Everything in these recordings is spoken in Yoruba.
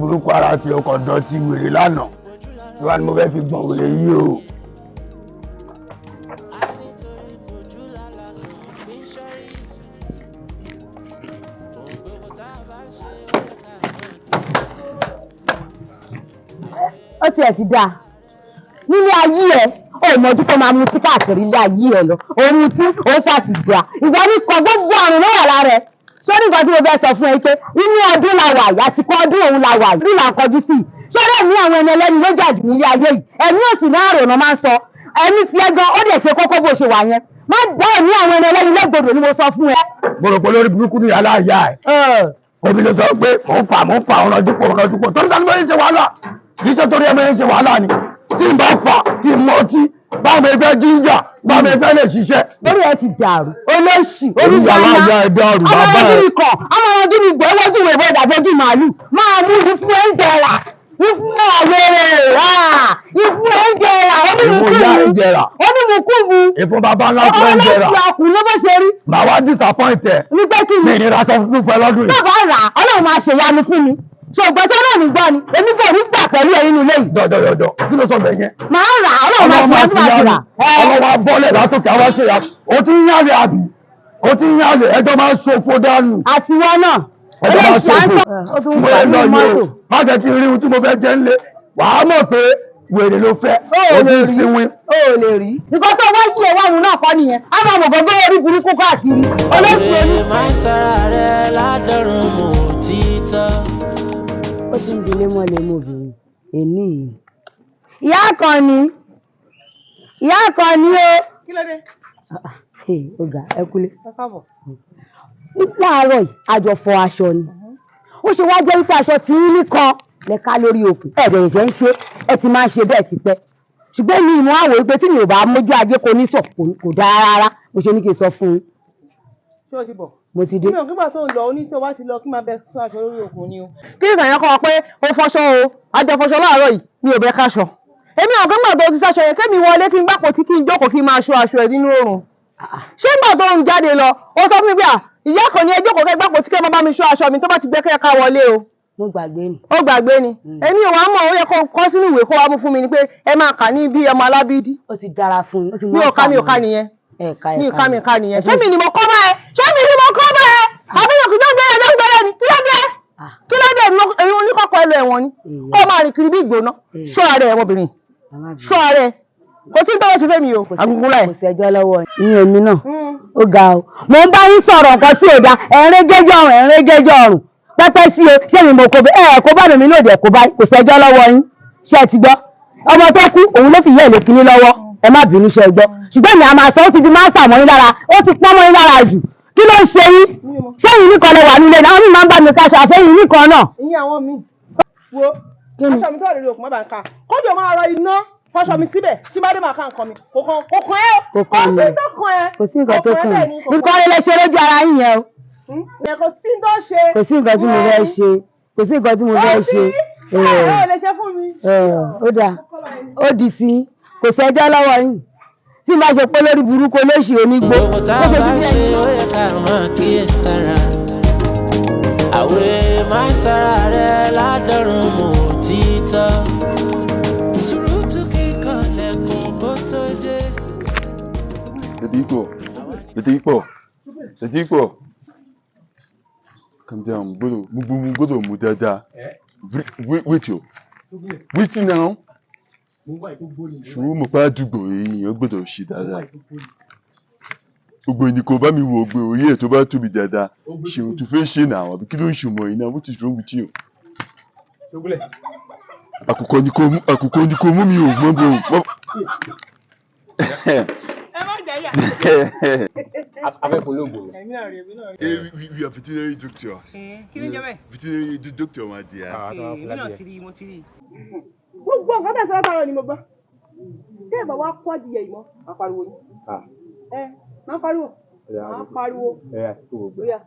burúkú ara ti ọkọ̀ dọ̀tí wèrè lánàá ìwà ni mo fẹ́ fi gbọ̀n wèrè yìí o. ó tiẹ̀ ti dáa nílé ayé ẹ ó mọ̀jú tó máa mutí káàkiri ilé ayé ẹ lọ òun tí ó ṣàtìgbà ìwọ ní kan gbogbo àrùn ló wà lára ẹ sórí nǹkan tí mo fẹ́ sọ fún ẹ pé inú ọdún la wà yìí àsìkò ọdún òun la wà yìí là ń kọjú sí i sórí ẹ̀mí àwọn ẹni ẹlẹ́ni ló jàdù nílé ayé yìí ẹ̀mí òsì náà rò náà máa ń sọ ẹ̀mí tiẹ̀ gan ó dẹ̀ ṣe kókó bó ṣe wà yẹn má dá ẹ̀mí àwọn ẹni ẹlẹ́ni lẹ́gbọ̀dọ̀ ni mo sọ fún ẹ. mo rò pé lórí burúkú ni yàrá ìyá ẹ òbí ló sọ pé mò ń fa ọ̀rọ̀ dúpọ̀ torí sani ló ń ṣe wàhálà kì í ṣe torí ẹ̀mí ń ṣe wàhálà ni tí n bá fà tí n mọ ọtí báwo mi fẹ́ jíjà báwo mi fẹ́ lè ṣiṣẹ́. lórí ẹ ti dàrú olóṣì oníyàrá ìyá ẹ dàrú bàbá ẹ. ọmọ ọdún mi gbọ́ wọ́n jùwèé bọ́ ìdàgbẹ́jù màálù máa mú ìfún ẹ̀ ń jẹrà ìfún ọ̀wẹ́rẹ́ rà ìfún ẹ̀ ń jẹrà onímùkúmu ìfún bàbá ńlá fún ẹ̀ ń jẹrà ọlọ́run ọkùnrin ló bó ṣe rí. bàbá disappoint ẹ nígbà kí ni mi ìnira sọ fún fún ẹ lọ́dún yìí. bàbá rà ọlọ́run máa ṣèyanu fún mi ṣùgbọ́n tó náà ní gbọ́ ni èmi kò ní gbà pẹ̀lú ẹ̀ nínú ilé yìí. dọ̀dọ̀dọ̀ kí ló sọ bẹ́ẹ̀ yẹn. máa rà ọlọ́run máa ṣèyanu. ọlọ́wọ́ bọ́ọ̀lẹ̀ látòkè àwọn ṣe ya o ti ń yàlẹ̀ àbí o ti ń yàlẹ̀ ẹjọ́ máa ń ṣòfò dànù. àtiwọ́ náà ẹjọ́ máa ṣòfò mo ẹ lọ yìí o má jẹ́ kí n rí ohun tí mo fẹ́ jẹ́ ńlẹ̀ wàá mọ̀ pé wèrè ló fẹ́ o ti ń sinwin. o ò lè rí nǹkan tó wá yí ẹwà òun náà kọ́ nìyẹn á máa mọ̀ gbogbo orí burúkú káàkiri olóṣù oní. máa ń sára rẹ ládọ́rùn mọ́ títọ́. ó ti ń dilé mọ́lẹ̀ mọ́bìnrin èmi yìí. ìyá kan ni o. kí ló dé. ọ̀gá ẹ kúlé. ẹ káàbọ̀. láàárọ̀ yìí àjọ fọ aṣọ ni ó ṣe wá jẹ́ wípé aṣọ tí ń nìkan lẹ́ka lórí òkú ẹ̀rẹ̀ ìṣẹ́ ń ṣe ẹ ti máa ń ṣe bẹ́ẹ̀ ti pẹ́ ṣùgbọ́n ní ìmọ̀ àwọ̀ wípé tí mi ò bá mójú ajé kò ní sọ kò dáa rárá mo ṣe ní kí n sọ fún un. ṣé o ti bọ̀. mo ti dé. mi ò kígbà tó ń lọ oní tí o bá ti lọ kí máa bẹ fún aṣọ lórí òkun ni o. kí ìgbà yẹn kọ́ ọ pé o fọṣọ o àjọ fọṣọ láàárọ̀ yìí mi ò bẹ káṣọ èmi ò gbọ́n gbàgbọ́ ti sáṣọ yẹn kémi wọlé kí n gbàpò tí kí n jókòó kí n máa ṣọ aṣọ ẹ̀ nínú oòrùn ṣé ìgbà tó ń jáde lọ ó sọ fún mi pé ìyá kan ní ẹ jókòó kẹ́ gbàpò tí kẹ́ máa bá mi ṣọ aṣọ mi tó bá ti gbé kẹ́ ká wọlé o. mo gbàgbé ni. ó gbàgbé ni èmi ò wá mọ̀ ó yẹ kó kọ sínú ìwé kó wá mú fún mi ni pé ẹ máa kà ní bí ọmọ alábídí. ó ti dára fún mi. mi ò ká nìyẹn mi ò ká nìyẹn ṣé mi ni mo kọ́ bá ẹ àbíyàn kìí gbé ẹjọ́ gbẹ́rẹ́ ni kí ló dé èyí oníkọ̀kọ̀ ẹlò ẹ̀wọ̀n ni kó máa rìn kiri bí ìgbóná ṣọ́ ara ẹ̀ ọmọbìnrin ṣọ́ ara ẹ̀ kò sí tọ́wọ́ ṣe fẹ́ mi o àgùnkùn láì. kò sẹ́jọ́ lọ́wọ́ ìyẹn mi náà ó ga o mo ń bá yín sọ̀rọ̀ nǹkan sí òda ẹ̀rín gẹ́jọ́ ọ̀rùn pẹ́pẹ́ sí o ṣé mi mo kó bẹ́ẹ̀ kó bá mi lòdì ẹ̀ kò sẹ́jọ́ lọ́wọ́ yín ṣé ẹ ti gbọ́ ọmọ tó kú òun ló fi yẹ́ èlé kínní lọ́wọ́ ẹ má bínú ṣe gbọ́ ṣùgbọ́n mi àmà sọ ó ti di máa sàmọ́ yín lára ó ti pọ́n mọ́ yín lára jù kí ló ń ṣe yín sẹ́yìn nìkan lè wà nílé náà wọ́n mi máa ń bá mi kaṣọ àfẹ́yìn nìkan náà. ìyẹn àwọn míì wo aṣọ mi tó wà lórí òkun má bàa ká kójú máa rọ iná fọṣọ mi síbẹ̀ tí bá dé máa ká nǹkan mi kò kàn ẹ́ kò sí nǹkan tó kàn ẹ́ nǹkan rẹ̀ lè ṣe lójú ara yín yẹn o. kò sí tó ṣe. kò sí nǹkan tí mo fẹ́ ṣe kò sí nǹkan tí mo fẹ́ ṣe. ẹ lè ṣe fún mi. ó dà ó di tí kò sẹ́jọ́ lọ́wọ́ yín tí máa ṣe pé lórí burúkú olóṣì onígbó. gbogbo tá a bá ṣe ó yẹ ká máa kíyè sára àwẹ̀ máa sára rẹ ládọ́rùn mọ́ títọ́ sùúrùtù kíkan lẹ́kùn bó tó dé. Ètò ìpọ̀ calm down gbọ́dọ̀ mú dáadáa wait now. ṣùgbọ́n mo pa àdúgbò èèyàn gbọ́dọ̀ ṣe dáadáa gbogbo ènìkàn bá mi wo ògbé orí ẹ̀ tó bá tóbi dáadáa ṣe ohun tó fẹ́ ṣe náà àbí kí ló ń ṣe mọ̀ iná what is wrong with you. àkùkọ ni kò mú mi ò gbọ́n bò. ẹ má jẹ́yà. afẹ́fún lóògùn. we are veterinary doctors. kí ló ń jẹ́ bẹ́ẹ̀. veterinary doctor ma di ya. èmi náà ti rí mo ti rí. gbogbo nǹkan tẹ̀sán látàrọ ni mo gbọ́. tí ẹ bá wá kọ́ adìyẹ yìí mọ́ máa pariwo yín. máa pariwo. bóyá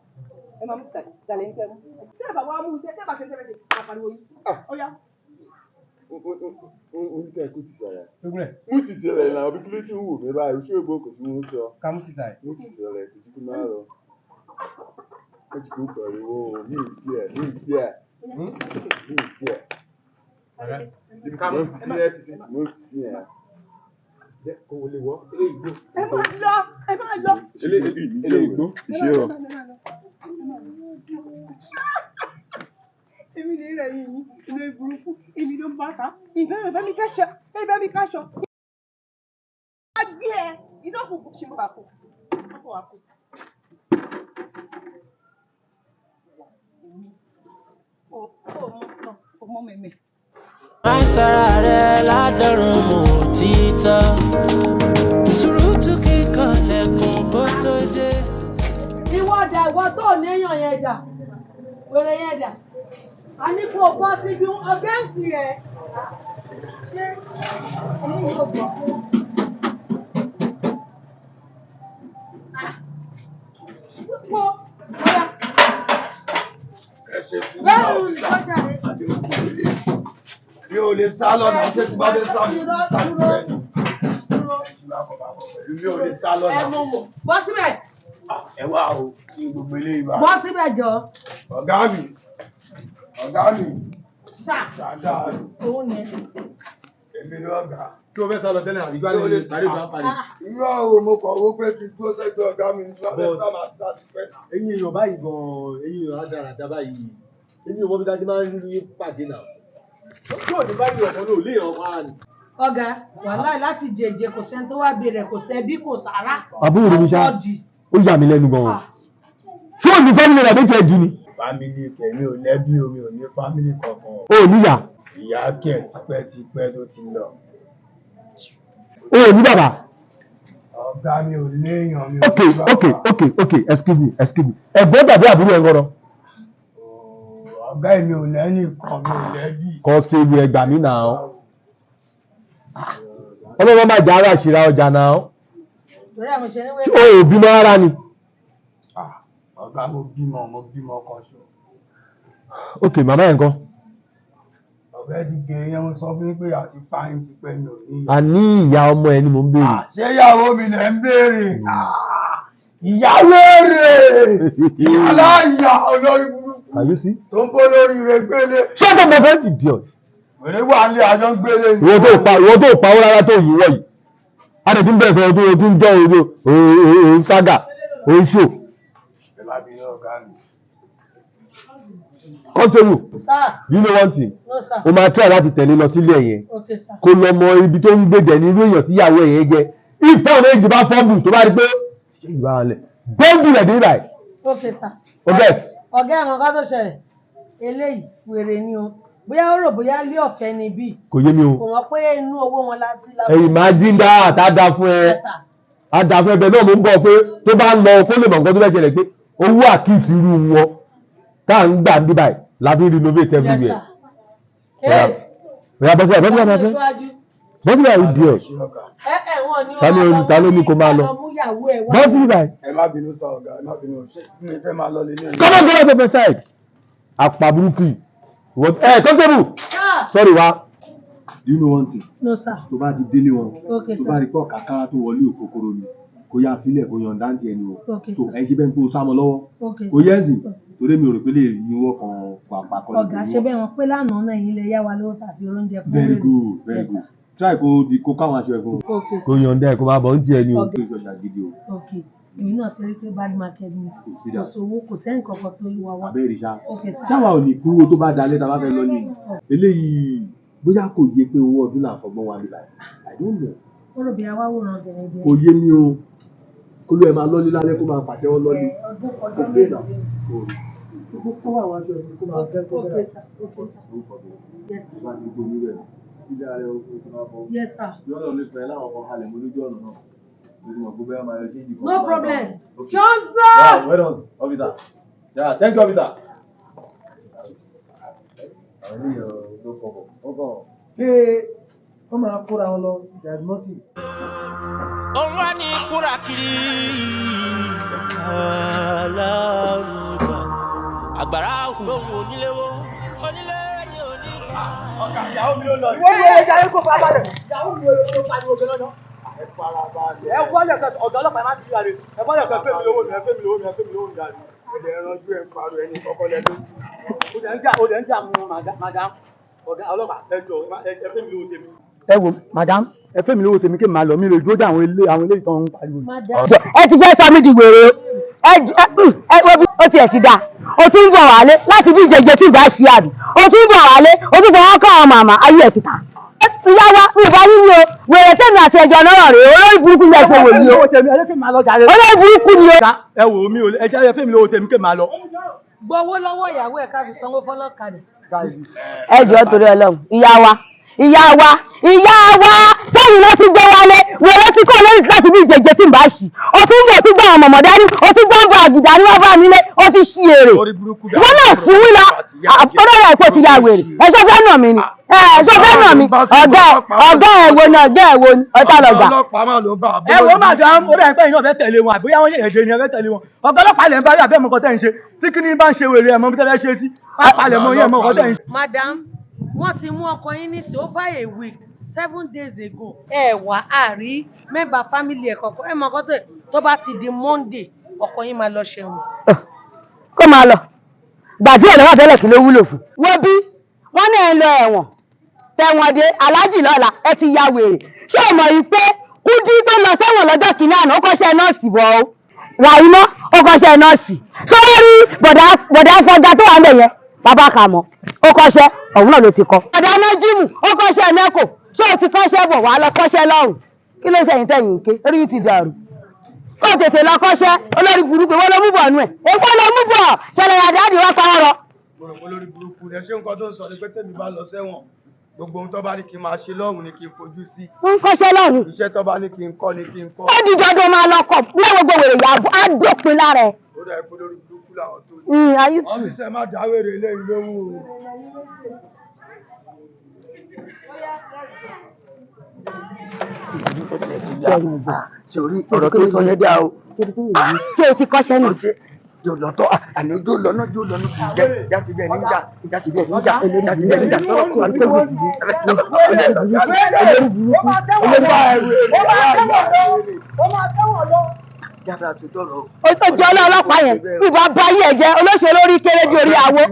ẹ máa mú ìsàlẹ̀ ń kẹ́mu. tí ẹ bá wá mú iṣẹ́ tí ẹ bá ṣe ń tẹ́lẹ̀ máa pariwo yín. ọ̀ya. oníkà ikú ti sọ̀rọ̀. mú ti sọ̀rọ̀ náà bí kí ló ti ń wò mí báyìí oṣù ègbò kò tí wọ́n sọ. ká mú ti sàrẹ̀. mú ti sọ̀rọ̀ kò tí kí máa lọ. ó ti kó pariwo mí ì tiẹ̀. Èmi lè rẹ̀ yìí ilé burúkú èmi ló ń bá ta ìbẹ́ mi káṣọ ìbẹ́ mi káṣọ. Á gbé ẹ ìdókòwò ṣe mọ́ àpò àpò. Ọmọ mẹ̀mẹ̀. Máa sára rẹ̀ ládọ́rùn mọ́ títọ́. Sùúrùtù kíkan lẹ́kùn bó tó dé. Ìwọ ọ̀dà ìwọ tó ò léèyàn yẹn dà wèrè yẹn dà a ní kó o bọ́ síbi ọgbẹ́ ìsìn rẹ̀ ṣé èyí yóò bọ̀. Mi ò lè sá lọ́nà ṣé tí bá fẹ́ sá mi. Mi ò lè sá lọ́nà. Bọ́ síbẹ̀. Ẹ wá o kí gbogbo eléyìí wá. Bọ́ síbẹ̀ jọ. Ọ̀gá mi. Sà. Dáadáa. Òun ni. Èmi ló ọ̀gá. Kí o fẹ́ sá lọ tẹ́lẹ̀ àbígbá ní ìparí ìgbà parí. Irọ́ o mo kọ̀ owó pé kí n tó sẹ́gbẹ́ ọ̀gá mi ní tí wọ́n fẹ́ sá máa sá ti pẹ́. Eyín èèyàn báyìí gan-an, eyín èèyàn rádaràda báyìí. Èmi ò mọ bí dájú máa ń rí pàdé náà. Tí ò ní báyìí ọ̀kan ló lé ọ̀kan ara ni. Ọ̀gá wàhálà láti jẹjẹ kò sẹ́ni tó wá bèrè kò sẹ́bí kò sára. Àbúrò mi ṣá ó yà mí lẹ́nu gan-an. Ṣé o ní fámìlì rẹ̀ méjì ẹ̀jú ni? Fámìlì kẹ̀mí ò lẹ́bí omi ò ní fámìlì kankan. O ò níyà. Ìyá kẹ̀ tipẹ́tipẹ́ tó ti lọ. O ò ní bàbá. Ọ̀gá mi ò léèyàn mi ò ní bàbá. Okay, excuse me. Ẹ̀gbọ́n tàbí àbúrò ẹ̀ ngọ́rọ̀. Ọ̀gá mi ò lẹ́ni kan mi ò lẹ́bí. Kọ́ sí ewu ẹgbàá mi nà án. Ọlọ́run máa jà ara ìṣìra ọjà nà án. Torí àwọn ìṣẹ́ níwèé. O ò bímọ rárá ni. Ọ̀gá mo bímọ kan ṣo. Ok, màmá ẹ̀ ń kọ́. Ọ̀gá ti gé yẹn mo sọ fún yín pé àti páyín ti pẹ́ mi ò ní. A ní ìyá ọmọ ẹ ni mò ń béèrè. Ṣé ìyàwó mi lẹ̀ ń béèrè? Ìyá wèrè! Aláìyá olórí burúkú. Are you see? Tó ń bó lórí rẹ̀ gbélé. Shut up, my friend, idiot. Wèrè wà ní àjọ ń gbélé ni. Ìwọ tó pa ó rárá tó yìí wọ̀nyí. A lè tún bẹ̀rẹ̀ sọ̀rọ̀ tó tún jọ òun ságà, òun ṣò. Ẹ má bínú ọ̀gá mi. Constable, Sir. you know one thing? No, sir. O máa try láti tẹ̀lé lọ sílé ẹ̀yẹn. Okay, sir. Kó lọ mọ ibi tó ń gbèjẹ̀ ní irú èèyàn tíyàwó ẹ̀yẹn jẹ. If táwọn méjì bá fọ́ọ̀bù tó bá rí pé ṣé ìgbà wọn lẹ̀. Don't do like this right. Okay, sir. Ọ̀gá Ọ̀gá ẹ̀mọ̀ ká tó ṣẹlẹ̀. Eléyìí wèrè ni o. Bóyá ó rò bóyá lé ọ̀fẹ́ ni bí. kò yé mi o. Kò mọ̀ pé inú owó wọn láti Ẹ̀yìn máa dín dá àtàdá fún ẹ. Yes, sir. Àdàfẹ́ ẹbẹ̀ náà mo ń bọ̀ pé tó bá ń lọ kó lè mọ̀ nǹkan tó fẹ́ ṣẹlẹ̀ pé owó àkíyèsí irú wọn tá à ń gbà ní báyìí la fi renovate Yes, everywhere. sir. Yes. Ìyá bọ́sẹ̀ idiot. Wọn ni Ta ló ní kó máa lọ? Bọ́sẹ̀ báyìí. Ẹ má bínú sá ọ̀gá, ẹ má bínú. Ṣé mi fẹ́ máa lọ lé ní ẹ̀yìn? Come on, go out of my side. Àpà burúkú yìí. Constable. Sorry wa. Do you know one thing? No, sir. Tó bá ti délé wọn, Okay, tó sir. bá rí pọ̀ kàkàrà tó wọlé òkòkòrò ni, kó yá sílẹ̀ kó yan dáńtì ẹni o. Okay, So sir. ẹ ṣe bẹ́ẹ̀ kó sámọ lọ́wọ́. Okay, Kò yẹ ẹ̀sìn. Torí mi ò rò pé lè ní wọ́n kan pàpà kan. Ọ̀gá ṣe bẹ́ẹ̀ wọn pé lánàá náà yín lè yá wa lówó tàbí oúnjẹ fún Very wèrè. good, very Yes, good. sir. Try kó káwọn aṣọ ẹ̀ fún un. Okay, Kò sir. yọ̀ǹda ẹ̀ kó máa bọ̀ ń tiẹ̀ ni o. Kó ìjọba gidi o. Okay. Èmi náà ti rí pé bad market ni. sí Kò dà. sówó kò sẹ́yìn kankan tó yí wa wá. Abẹ́rẹ́ ṣá. Okay, sir. Ṣáwa ò ní kúrò tó bá dalẹ̀ tá a bá fẹ́ lọ ní. Eléyìí bóyá kò yé pé owó ọdún là ń fọgbọ́n wa níbàyí. I don't know. Ó rò bí àwa wòran gẹ̀rẹ́gẹ̀rẹ́. Kò yé mi o. Kó ló ẹ máa lọ́lé lálẹ́ kó máa pàtẹ́wọ́ lọ́lé. Ọdún kọjá mélòó ni? Kó kó àwọn aṣọ ẹ̀ kó máa fẹ́ kó Okay, bẹ́ẹ̀. sir. Okay, sir. Yes, sir. Bá ti gbogbo níbẹ̀. Ilé ara ẹ̀ kó máa bọ̀. Yes, sir. Yọ́nà lè fẹ́ láwọn kan halẹ̀ mọ́ lójú ọ̀nà náà. Lójú mọ̀ kó bẹ́ẹ̀ máa yọ ṣéǹjì kan. No problem. Okay. Johnson! Yeah, well done, officer. Yeah, thank you, officer. Ṣé wọ́n máa kóra wọn lọ diagnostic? Òun wá ní kúrà kiri alárùbá. Àgbàrá lóhùn oníléwó, onílé ní onígbà. Ọ̀gá ìyàwó mi ló lọ. Wọ́n yẹ ẹja yín kó fara balẹ̀. Ìyàwó mi ló pariwo gan lọ́nà. Ẹ fara balẹ̀. Ẹ gbọ́dọ̀ kẹ ọ̀dọ́ ọlọ́pàá máa ń ti yàrá. Ẹ gbọ́dọ̀ kẹ fẹ́ mi lówó mi, ẹ fẹ́ mi lówó mi, ẹ fẹ́ mi lówó mi dáadé. Ẹ̀dẹ̀ ẹranjú ẹ̀ ń parọ́ ẹni kọ́kọ́ lẹ́nu. ó dẹ̀ ń jà mú madam ọ̀gá ọlọ́pàá ẹjọ́ ẹ fẹ́ mi lówó tèmi. ẹ wo madam ẹ fẹ́ mi lówó tèmi kí n máa lọ mi lè dúró dé àwọn ilé ìtàn ń pariwo. ẹ ti fẹ́ sọ mí di wèrè ó tiẹ̀ ti dà o tún bọ̀ wálé láti bí ìjẹjẹ tí ìgbà ṣe àbí o tún bọ̀ wálé o tún bọ̀ wọ́n kọ́ àwọn màmá ayé ẹ̀ ti ta. ìyá wa mi ìbá yín ni o wèrè tèmi àti ẹ̀jọ̀ náà rèé olórí burúkú ni ẹ ṣe wò ni o olórí burúkú ni o. ẹ wò mí o ẹ jẹ́ fẹ́ mi lówó tèmi kí n máa lọ. gbowó lọ́wọ́ ìyàwó ẹ̀ ká fi sanwó fọlọ́kadà. ẹ jọ̀ọ́ torí Ọlọ́run ìyá wa sẹ́yìn ló ti gbé wálé wèrè tí kò lórí láti bí ìjẹjẹ tí ń bá ṣì o tún bọ̀ tún gbọ́ àwọn mọ̀mọ́ dání o tún gbọ́ ń bọ̀ àgìdá ní wọ́n bá nílé o ti ṣí èrè wọ́n náà fún wí lọ ọlọ́run ẹ̀pọ̀ ti ya wèrè ẹjọ́ fẹ́ nà mí ni ẹjọ́ fẹ́ nà mí ọ̀gá ẹ̀wò ni ọ̀tá lọ́gbà. ẹ wo madam ó bẹ̀rẹ̀ pé iná fẹ́ tẹ̀lé wọn àbúyá wọn yẹ̀yẹ̀ ni ẹ fẹ́ tẹ̀lé wọn ọ̀gá ọlọ́pàá lẹ̀ ń bá rí àbẹ́ mọ̀kọ́ tẹ̀ ń ṣe tí kíní bá ń ṣe wèrè ẹ̀mọ́ bí tẹ́lẹ̀ ṣe sí pápálẹ̀ mọ́ yẹ̀ mọ̀kọ́ tẹ̀ ń ṣe. madam wọ́n ti mú ọkọ yín ní over a week 7 days ago ẹ wà á rí mẹ́bà family ẹ̀ kọ̀ọ̀kan ẹ mọ̀ kọ́ tó bá ti di Monday ọkọ yín máa lọ ṣẹ̀wọ̀n. kó máa lọ gbàtí ẹ̀ lọ́wọ́ tẹ́lẹ̀ kí ló wúlò fún. wọ́n bí wọ́n náà ń lọ ẹ̀wọ̀n tẹ̀wọ̀n dé aláàjì lọ́la ẹ ti ya wèrè ṣé o mọ̀ yìí pé Kúdí tó lọ sẹ́wọ̀n lọ́jọ́ kìíní àná ó kọ́ṣẹ́ nọ́ọ̀sì bọ̀ ọ́ Ràìmọ́ ó kọ́ṣẹ́ nọ́ọ̀sì sọ́wọ́rí bọ̀dá fọ́gá tó wà ń bẹ̀ yẹn bàbá kà mọ́ ó kọ́ṣẹ́ ọ̀hún náà ló ti kọ́. bọ̀dá nájímù ó kọ́ṣẹ́ mẹ́kò ṣé o ti kọ́ṣẹ́ bọ̀ wá lọ kọ́ṣẹ́ lọ́rùn kí ló ṣẹ̀yìn tẹ̀yìn ké orí ti dàrú kó tètè lọ kọ́ṣẹ́ olórí burúkú wọ́n ló mú bọ̀ nù ẹ̀ èkó ló mú bọ̀ ṣẹlẹ̀ àdáàdì wọ́n pa wọ́n rọ. mo rò pé olórí burúkú ni ṣé nǹkan tó ń sọ ni pé tèmi bá lọ sẹ́wọ̀n gbogbo ohun tó bá ní kí n máa ṣe lọ́rùn ni kí n fojú sí. wọ́n ń kọ́ṣẹ́ lọ́rùn. iṣẹ́ tó bá ní kí n kọ́ ni kí n kọ́. ó di dandan máa lọ kọ̀ ní gbogbo wèrè yàgò á dópin lára ẹ̀. ó dà pé olórí burúkú làwọn tó ní. ọ́fíìsì ẹ̀ má dáwèrè eléyìí lóhùn o. sori ọ̀rọ̀ tó sọ yẹn dá o. ṣé o ti kọ́ṣẹ́ nù. yóò lọ tọ́ àní yóò lọ́nà jáde bẹ́ẹ̀ níjà ó tó jẹ́ ọlọ́pàá yẹn ìbá bá yí ẹ̀jẹ̀ olóṣèlú orí kéré ju orí àwo.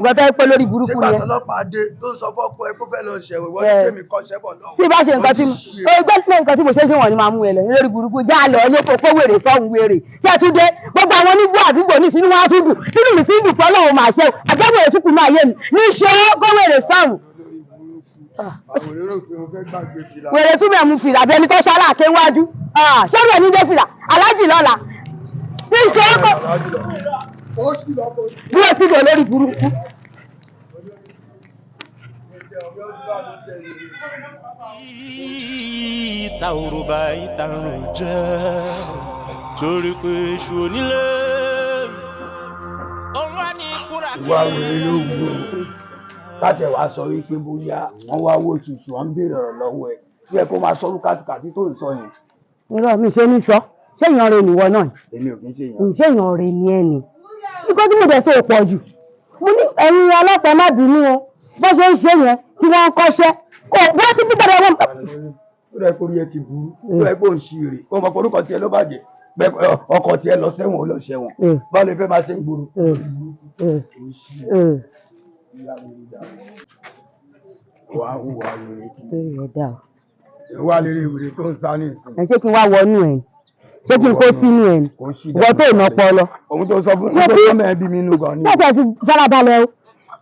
gbọ́dọ̀ pé lórí burúkú ni ẹ. ọlọ́pàá dé tó sọ fọ́kọ ẹ kó fẹ́ lọ ṣẹ̀wọ̀n wọ́n ní kémi kọ́ ṣẹ́bọ̀ lọ́wọ́. tí bá ṣe nǹkan tí mo ṣe é ṣe wọ̀n ni máa mú ẹ lọ lórí burúkú já lọ ilé kókó wèrè sọ́hun wèrè tí ẹ tún dé gbogbo àwọn onígbó àdúgbò ní sínú wọn á tún dùn nínú mi tí ń dùn fọlọ́ òun máa ṣe àjẹmọ́ ètò kùnú ayé mi ní ṣe kó wèrè sọ́hun. wèrè tún bẹ̀ mú fìlà bẹ́ẹ̀ ni tó ṣọlá àkéwájú ṣọ́ọ̀rọ̀ ní dé fìlà alájì lọ́la ní ṣe kó bí ó sì lò lórí burúkú. ìta òrùba ìta rìn jẹ́ torí pé èṣù onílé òun wá ní kúrà kí. ìwà wèrè ló wù ú káṣẹ wàá sọ wípé bóyá wọn wá wó ṣùṣù wọn ń béèrè ọ̀rọ̀ lọ́wọ́ ẹ tí ẹ kó máa sọ lúkàtúkàtí tó ń sọ yẹn. irọ́ mi ṣe ní sọ ṣéèyàn rẹ nìwọ náà. èmi ò kí ń ṣèyàn. ṣéèyàn rẹ ni ẹ ni nǹkan tí mo dẹ̀ sọ pọ̀ jù mo ní ẹ̀yin ọlọ́pàá má bínú o bó ṣe ń ṣe yẹn tí wọ́n ń kọ́ṣẹ́ kò bó ti bí gbọ́dọ̀ wọn. ó rẹ kó rí ẹ ti burú ó rẹ kó ń ṣí èrè ó mọ forúkọ tiẹ̀ ló bàjẹ́ ọkọ tiẹ̀ lọ sẹ́wọ̀n ó lọ sẹ́wọ̀n báwo lè fẹ́ máa ṣe ń gbòòrò. wà á hùwà wèrè kí wà á lè rí wèrè tó ń sá ní ìsìn. ẹ ṣé kí n wá wọnú ẹ ṣé kí n kó sínú ẹ ìwọ tó ìnà pọlọ. òun tó sọ fún mi pé ọmọ ẹbí mi nù gan ni. bẹ́ẹ̀ ti farabalẹ̀ o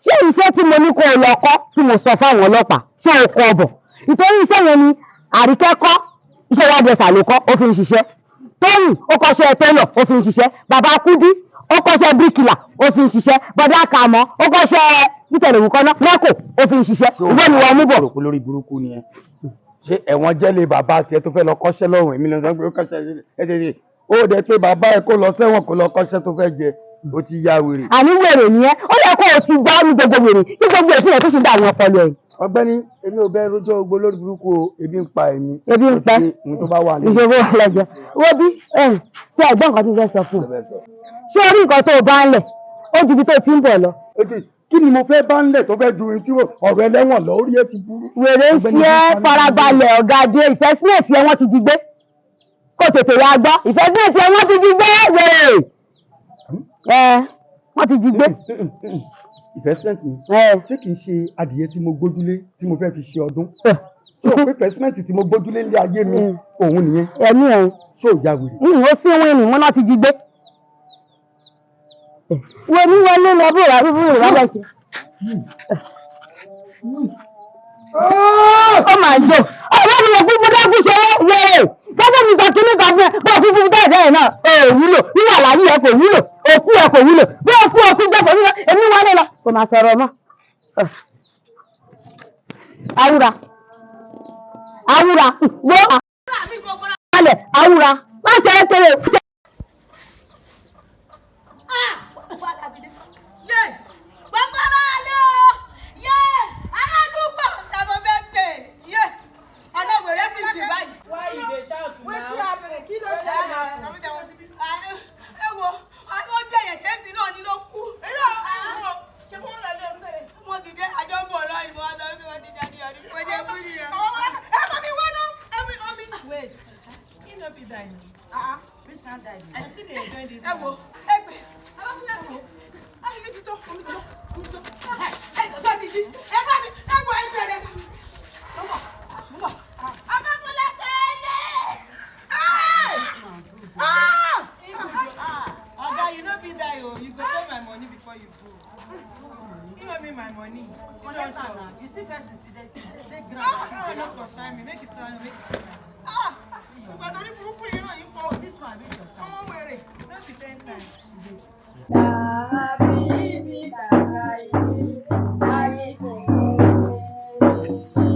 ṣé iṣẹ́ tí mo ní kó o lọ kọ́ tí mo sọ fáwọn ọlọ́pàá ṣé o kọ ọbọ̀ ìtorí iṣẹ́ yẹn ni Àríkẹ́ kọ́ iṣẹ́ wa dẹ̀sà ló kọ́ ó fi ń ṣiṣẹ́ Tóyìn ó kọ́ṣẹ́ tẹ́lọ̀ ó fi ń ṣiṣẹ́ bàbá Kúdí ó kọ́ṣẹ́ bíríkìlà ó fi ń ṣiṣẹ́ bọ́dá Kàmọ́ ó kọ́ṣẹ́ nítẹ̀lẹ̀wù kọ́ná mẹ́kò ó fi ń ṣiṣẹ́ ìwé ni wọ́n mú bọ̀. òròpó lórí burúkú ni ẹ ṣé ẹ̀wọ̀n jẹ́lé bàbá tiẹ̀ tó fẹ́ lọ kọ́ṣẹ́ lọ́rùn èmi lọ sọ pé ó kọ́ṣẹ́ ẹ̀ ó dẹ̀ pé bàbá ẹ̀ kó lọ sẹ́wọ̀n kó lọ kọ́ṣẹ́ tó fẹ́ jẹ ó ti ya wèrè. àní wèrè nìyẹn ó yẹ kó o ti gbọ́ ní gbogbo wèrè kí gbogbo èsì rẹ̀ tó ṣe dá àwọn ọpọlọ ẹ̀. ọ̀gbẹ́ni èmi ò bẹ rojọ́ gbogbo lórí burúkú o ebi ń pa èmi. ebi ń pẹ́ ìṣòro ọlọ́jọ́ wo bí tí ẹ̀gbọ́n nǹkan ti fẹ́ sọ fún un ṣé orí nǹkan tó o bá ń lẹ̀ ó ju ibi tó ti ń bọ̀ lọ. kí ni mo fẹ́ bá ń lẹ̀ tó fẹ́ ju ohun tí ọ̀rọ̀ ẹlẹ́wọ̀n lọ orí ẹ̀ ti burú. wèrè ń ṣe farabalẹ̀ ọ̀gá dé ìfẹ́sínẹ̀tì ẹ̀ wọ́n ti di gbé kó tètè ya gbọ́ ìfẹ́sínẹ̀tì ẹ̀ wọ́n ti di gbé wèrè. wọ́n ti jí gbé. investment mi ṣé kìí ṣe adìyẹ tí mo gbójúlé tí mo fẹ́ fi ṣe ọdún tí o pé investment tí mo gbójúlé ní ayé mi òun nìyẹn. ẹ̀mí ẹ̀ ṣé ò já wèrè. ó sí wọn ni wọn láti jí gbé. wọ́n ní wọlé lọ bó rà bó rà bá ṣe. ó máa jò ọ̀rẹ́ mi lè kú bó dákú ṣe wẹ́rẹ́ gẹ́gẹ́ bí ìtàn kìíní kan fún ẹ bó o tún fún tẹ́ẹ̀tẹ́ ẹ̀ náà ò wúlò wíwà láyé ẹ kò wúlò òkú ẹ kò wúlò bí òkú òkú jẹ́ kò wúlò èmi wọlé lọ kò máa sọ̀rọ̀ mọ́. awúra wo àlẹ̀ awúra má ṣe é kéré.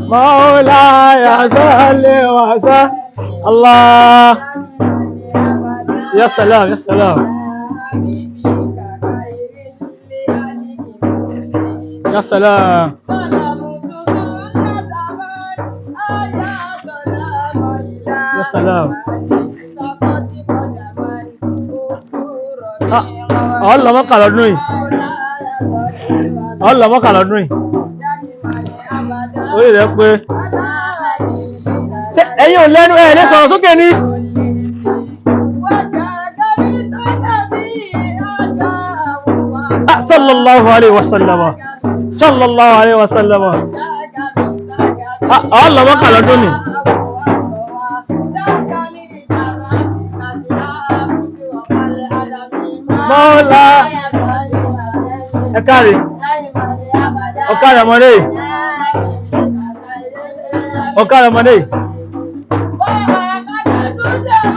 مولاي صل وسلم الله يا سلام يا سلام يا سلام يا سلام الله ما قال ادنوي الله ما قال ادنوي orí rẹ̀ pé ẹ̀yin ò lẹ́nu ẹ̀ lè sọ̀rọ̀ sókè ní. sallallahu alaihi wasallam sallallahu alaihi wasallam Allah mọ́kà lọ́dún ni. mọ́lá ẹ̀kárì ọ̀kárì ọmọdé ọ̀kárì ọmọdé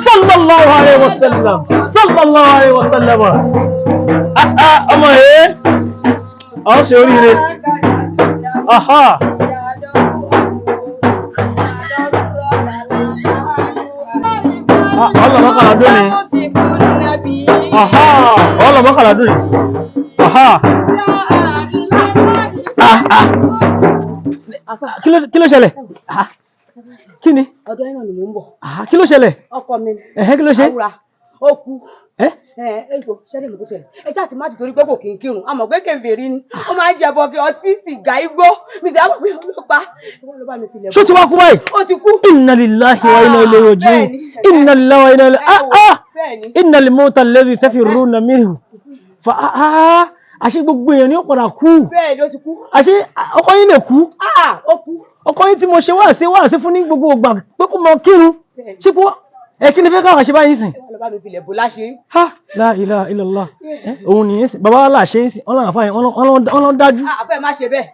sallallahu alaihi wasallam sallallahu alaihi wasallam ọmọ ẹ̀ ọ́ ṣe oríire aha Allah mọ́kànlá dún ni aha Allah mọ́kànlá dún ni aha kí ló ṣẹlẹ̀ kí ni ọ̀dọ̀ ẹ̀nà ni mò ń bọ̀. kí ló ṣẹlẹ̀ ọkọ mi kí ló ṣe àwùrà ó kú èso ṣẹlẹ̀ ló ṣẹlẹ̀ ẹ jáde má ti torí pé kò kí n kírun àmọ́ pé kèfèrí ni ó máa ń jẹ bọ kí ọtí sìgá igbó mi sì á mọ̀ pé ó pa ṣó ti wá kú báyìí ó ti kú. inna lillahi wa inna ilayhi raji'un inna lillahi wa inna ilayhi innal mawta alladhi tafirruna minhu fa àṣé gbogbo èèyàn ni ó padà kú bẹ́ẹ̀ ló ti kú. àṣé ọkọ yín lè kú ó kú. ọkọ yín tí mo ṣe wáàsí fún ní gbogbo ìgbà pé kó mọ kírun ṣípò kí ni fẹ́ káwọn ṣe báyìí sìn. La ilaha illallah òun nìyẹn sìn bàbá wa là ṣe é sìn ọlọ́run àfáàyàn ọlọ́run dájú. àfẹ́ má ṣe bẹ́ẹ̀.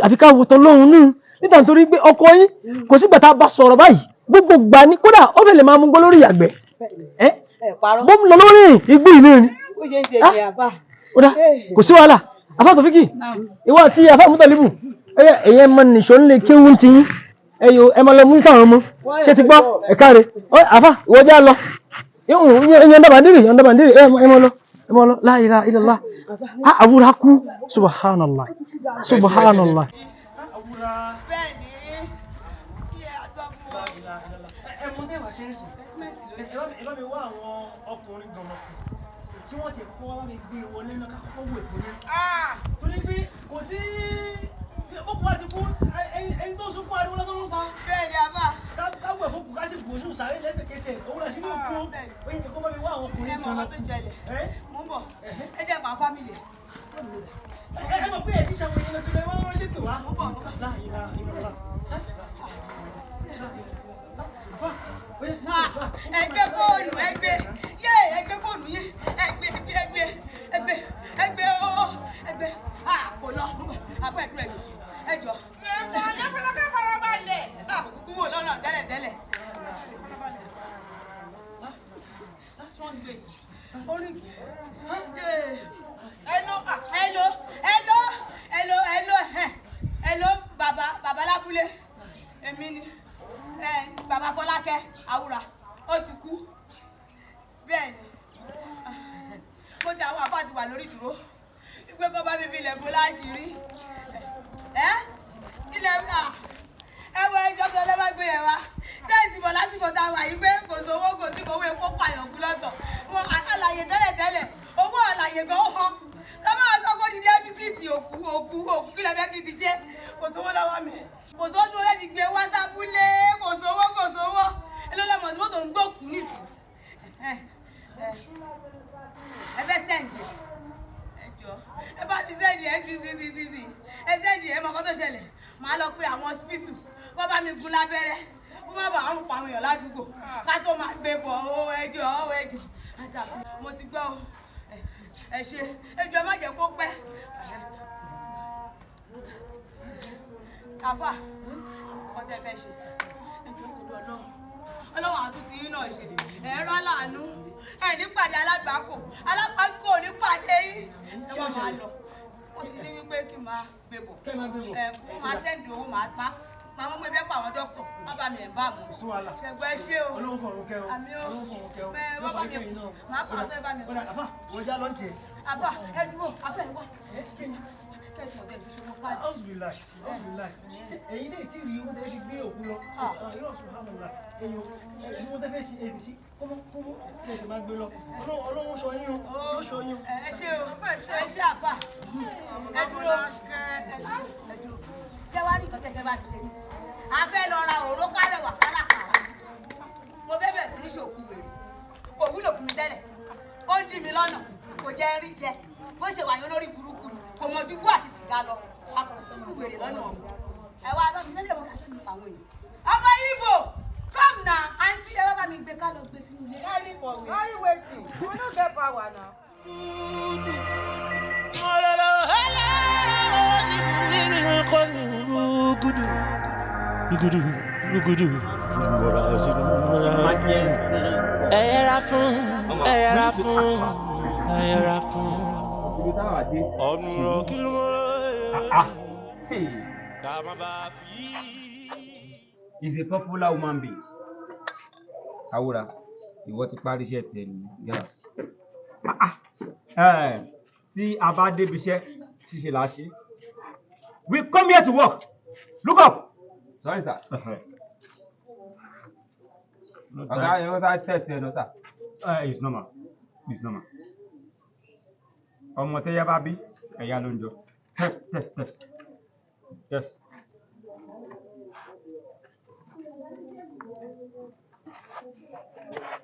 àfi ká wo tán lóhun nù nígbà tó rí pé ọkọ yín kò sígbà tá a bá sọ̀rọ̀ báyìí gbogbo gbà ní kódà ó fẹ́ lè máa mú gbọ́ lórí ìyàgbẹ́ bó ń lọ lórí igbó ìlú ni. ó ṣe ń ṣe ní àbá. ó dá kò sí wàhálà àfáà Tòfíkì ìwọ àti àfáà Mùtálíbù ẹ̀yẹ mọ nìṣó ńlẹ̀ kéwù ti yín ẹ máa lọ mú káwọn ọmọ ṣé ti gbọ́ ẹ̀ka rẹ̀ àfáà ìwọ jẹ́ lọ ìyẹn ndàbàndìrì ẹ máa lọ la ilaha illallah àwùrà kú subhanallah subhanallah. kí wọ́n ti kọ́ wá mi gbé wọlé náà ká kọ́kọ́ wò fún yín. torí pé kò sí ó kú láti kú ẹni tó sunkún ariwo lọ́sọ́ ló pa. bẹ́ẹ̀ ni a bá. ká wẹ̀ fún kù ká sì gbòòsùn sáré lẹ́sẹ̀kẹsẹ̀ òun náà sì ní òkú ó yẹ kó bá mi wá àwọn ọkùnrin kan. ẹ mọ ọmọ tó jẹlẹ mo ń bọ̀ ẹ jẹ́ pa fámìlì ẹ̀. ẹ mọ̀ pé ẹ̀ ti ṣàwọn èèyàn tó lè wọ́n ránṣẹ́ pè wá. mo bọ̀ mo bọ̀. ẹgbẹ́ fóònù ẹgbẹ́ fóònù yín ẹgbẹ́ ooo ẹgbẹ́ kò lọ àfọ ẹ̀dúró ẹjọ́. ẹ̀fọ́ lẹ́fẹ̀lẹ́fẹ́ farabalẹ̀. kúkú wò lọ́nà tẹ́lẹ̀. hello bàbá lábúlé èmi ni bàbá Fọlákẹ́ Àwúrà ó ti kú bẹ́ẹ̀ ni mo ti àwọn àbá ti wà lórí ìdúró ìgbé kọ́ bá mi fi ilẹ̀ bó láṣìírí ilẹ̀ ẹwọ ẹjọ́ tó lẹ́ bá gbé yẹn wá tẹ́ẹ̀sì bọ̀ lásìkò tá a wà yìí pé kò sówó kò sí owó epo pààyàn kú lọ́tọ̀ wọn àlàyé tẹ́lẹ̀ owó àlàyé gan ó hàn lọ́mọ àtọ́kọ́ di dẹ́bísìtì òkú kí lẹ́fẹ́ kí ti jẹ́ kò sówó lọ́wọ́ mi kò sódún ẹ̀ fi gbé wásápù lé kò sówó ẹlọ́lọ́mọ tí mọ́tò ń gbókù nìsí ẹ fẹ́ sẹ́ǹdì ẹjọ́ ẹ bá ti sẹ́ǹdì ẹ sí ẹ sẹ́ǹdì ẹ mọ̀ kọ́ tó ṣẹlẹ̀ màá lọ pé àwọn hospital wọ́n bá mi gún lábẹ́rẹ́ kó má bàa ń pa àwọn èèyàn ládùúgbò ká tó máa gbé bọ̀ ẹjọ́ mo ti gbọ́ ẹ ṣe ẹjọ́ má jẹ́ kó pẹ́ káfà ọtẹ fẹ́ ṣe ẹjọ́ tó lọ ọlọ́run àtúntì yín náà ṣe ẹ̀rọ aláàánú ẹ̀ nípàdé alápákó nípàdé yín ẹ wá máa lọ wọ́n ti ní wípé kí n máa gbé bọ̀ wọ́n máa sẹ́ndì owó máa mọ́ pé bẹ́ẹ̀ pa àwọn dókítà má bá mi ẹ̀ bá mú ṣẹ̀gbọ́n ẹ ṣé o àmì o wọ́n bá mi máa pa àtọ́ ẹ bá mi. àfà ẹ dúró àfà ẹ wá ẹ̀yin dẹ̀ tí rí owó tẹ́ fi gbé òkú lọ yóò sùn hàn lọ́la ẹ̀yin owó tẹ́ fẹ́ ṣe èdè sí kọ́mọ́ tẹ́ máa gbé lọ ọlọ́run sọ yín o sọ yín o. ẹ ṣé o ẹ ṣé àfà ẹ dúró ṣé wàá rí nǹkan tẹ́ fẹ́ bá ti ṣe ní sí a fẹ́ lọ ra òró kárẹ̀wà kárakára mo fẹ́ bẹ̀rẹ̀ sí ní ṣòkú wèrè kò wúlò fún mi tẹ́lẹ̀ ó ń dí mi lọ́nà kò jẹ́ rí jẹ bó ṣe wà yín lórí burúkú kò mọ̀ ju bú àti sìgá lọ àkókò wèrè lọ́nà ọ̀hún ẹ wá bá mi lẹ́sẹ̀ mọ́ láti mi pàwọn èèyàn. ọmọ Ìgbò come na àǹtí ẹ wá bá mi gbé ká lọ gbé sínú ilé. Carry wetin we no get power now. ẹ yẹra fún ọ̀nùrọ̀ kí ló He's a popular woman being. Àwúrà, ìwọ ti parí iṣẹ́ tiẹ̀ nìyẹn. Tí a bá débi iṣẹ́ ṣíṣe là á ṣe. We come here to work. Look up. Sorry, sir. Okay, you want to test it, no, sir? It's normal. It's normal. Ọmọ tẹ́yẹ bá bí ẹ̀yà ló ń jọ.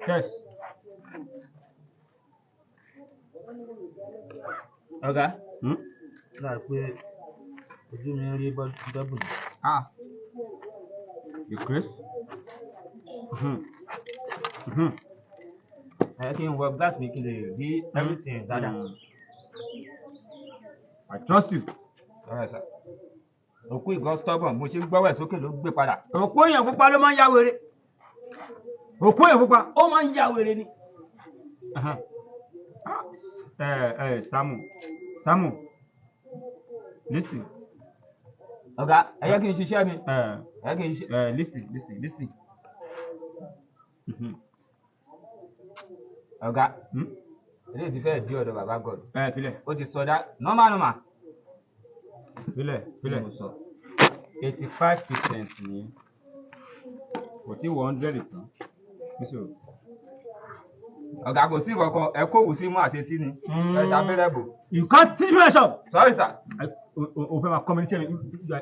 Test. Ọ̀gá. Láì pé ojú mi rí dọ́bù. You Chris? Ẹ kí n wọ glass mi kí n lè rí everything dáadáa. I trust you. Alright, sir. Òkú ìgàn stubborn mo ṣe ń gbọ́wọ́ ẹ̀ sókè ló gbé padà. Òkú èèyàn pupa ló máa ń ya wèrè. Òkú èèyàn pupa ó máa ń ya wèrè ni. Samu, listen. Ọ̀gá, ẹ yẹ kí n ṣiṣẹ́ mi. Listen. Ọ̀gá, ilé ti fẹ́ di ọ̀dọ̀ bàbá God. Filẹ̀. Ó ti sọdá normal. Filẹ̀. 85% ni kò tí 100 tán. Ọ̀gá kò sí kankan ẹ kó wù sí mú àtẹ́tí ni. Ẹ dábẹ́rẹ́ bò. You can't teach me shop. Sorry, sir. O fẹ́ máa communicate you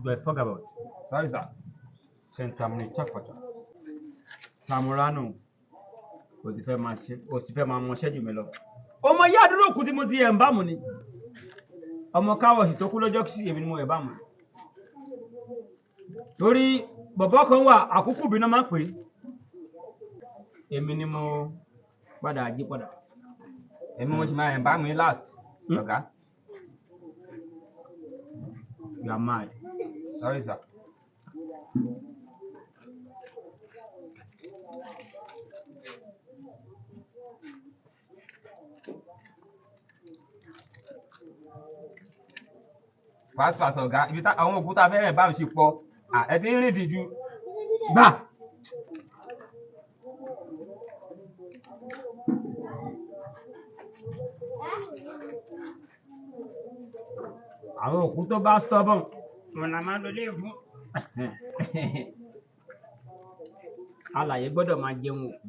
are talk about. Sorry, sir. Sentamini chapata. Samurano o ti fẹ́ máa mọṣẹ́ jù mí lọ. ọmọ ìyá àdúrà òkú tí mo ti ẹ̀ ń bá mu ni ọmọ káwọ̀sì tó kú lọ́jọ́ sí èmi ni mo ẹ̀ bá mu torí bọ̀bọ́ kan wà àkókò bí náà máa ń pè é èmi ni mo padà jí padà èmi mo ti máa ẹ̀ bá mu ní last ọ̀gá you are mad sorry sir. fast ọ̀gá ibi tá àwọn òkúta fẹ́rẹ̀ bá mi ṣe pọ̀ ẹ ti ń rìn dìjú gbà. àwọn òkú tó bá stubborn wọn la máa ń lọlé fún alàyè gbọ́dọ̀ máa jẹun òkú.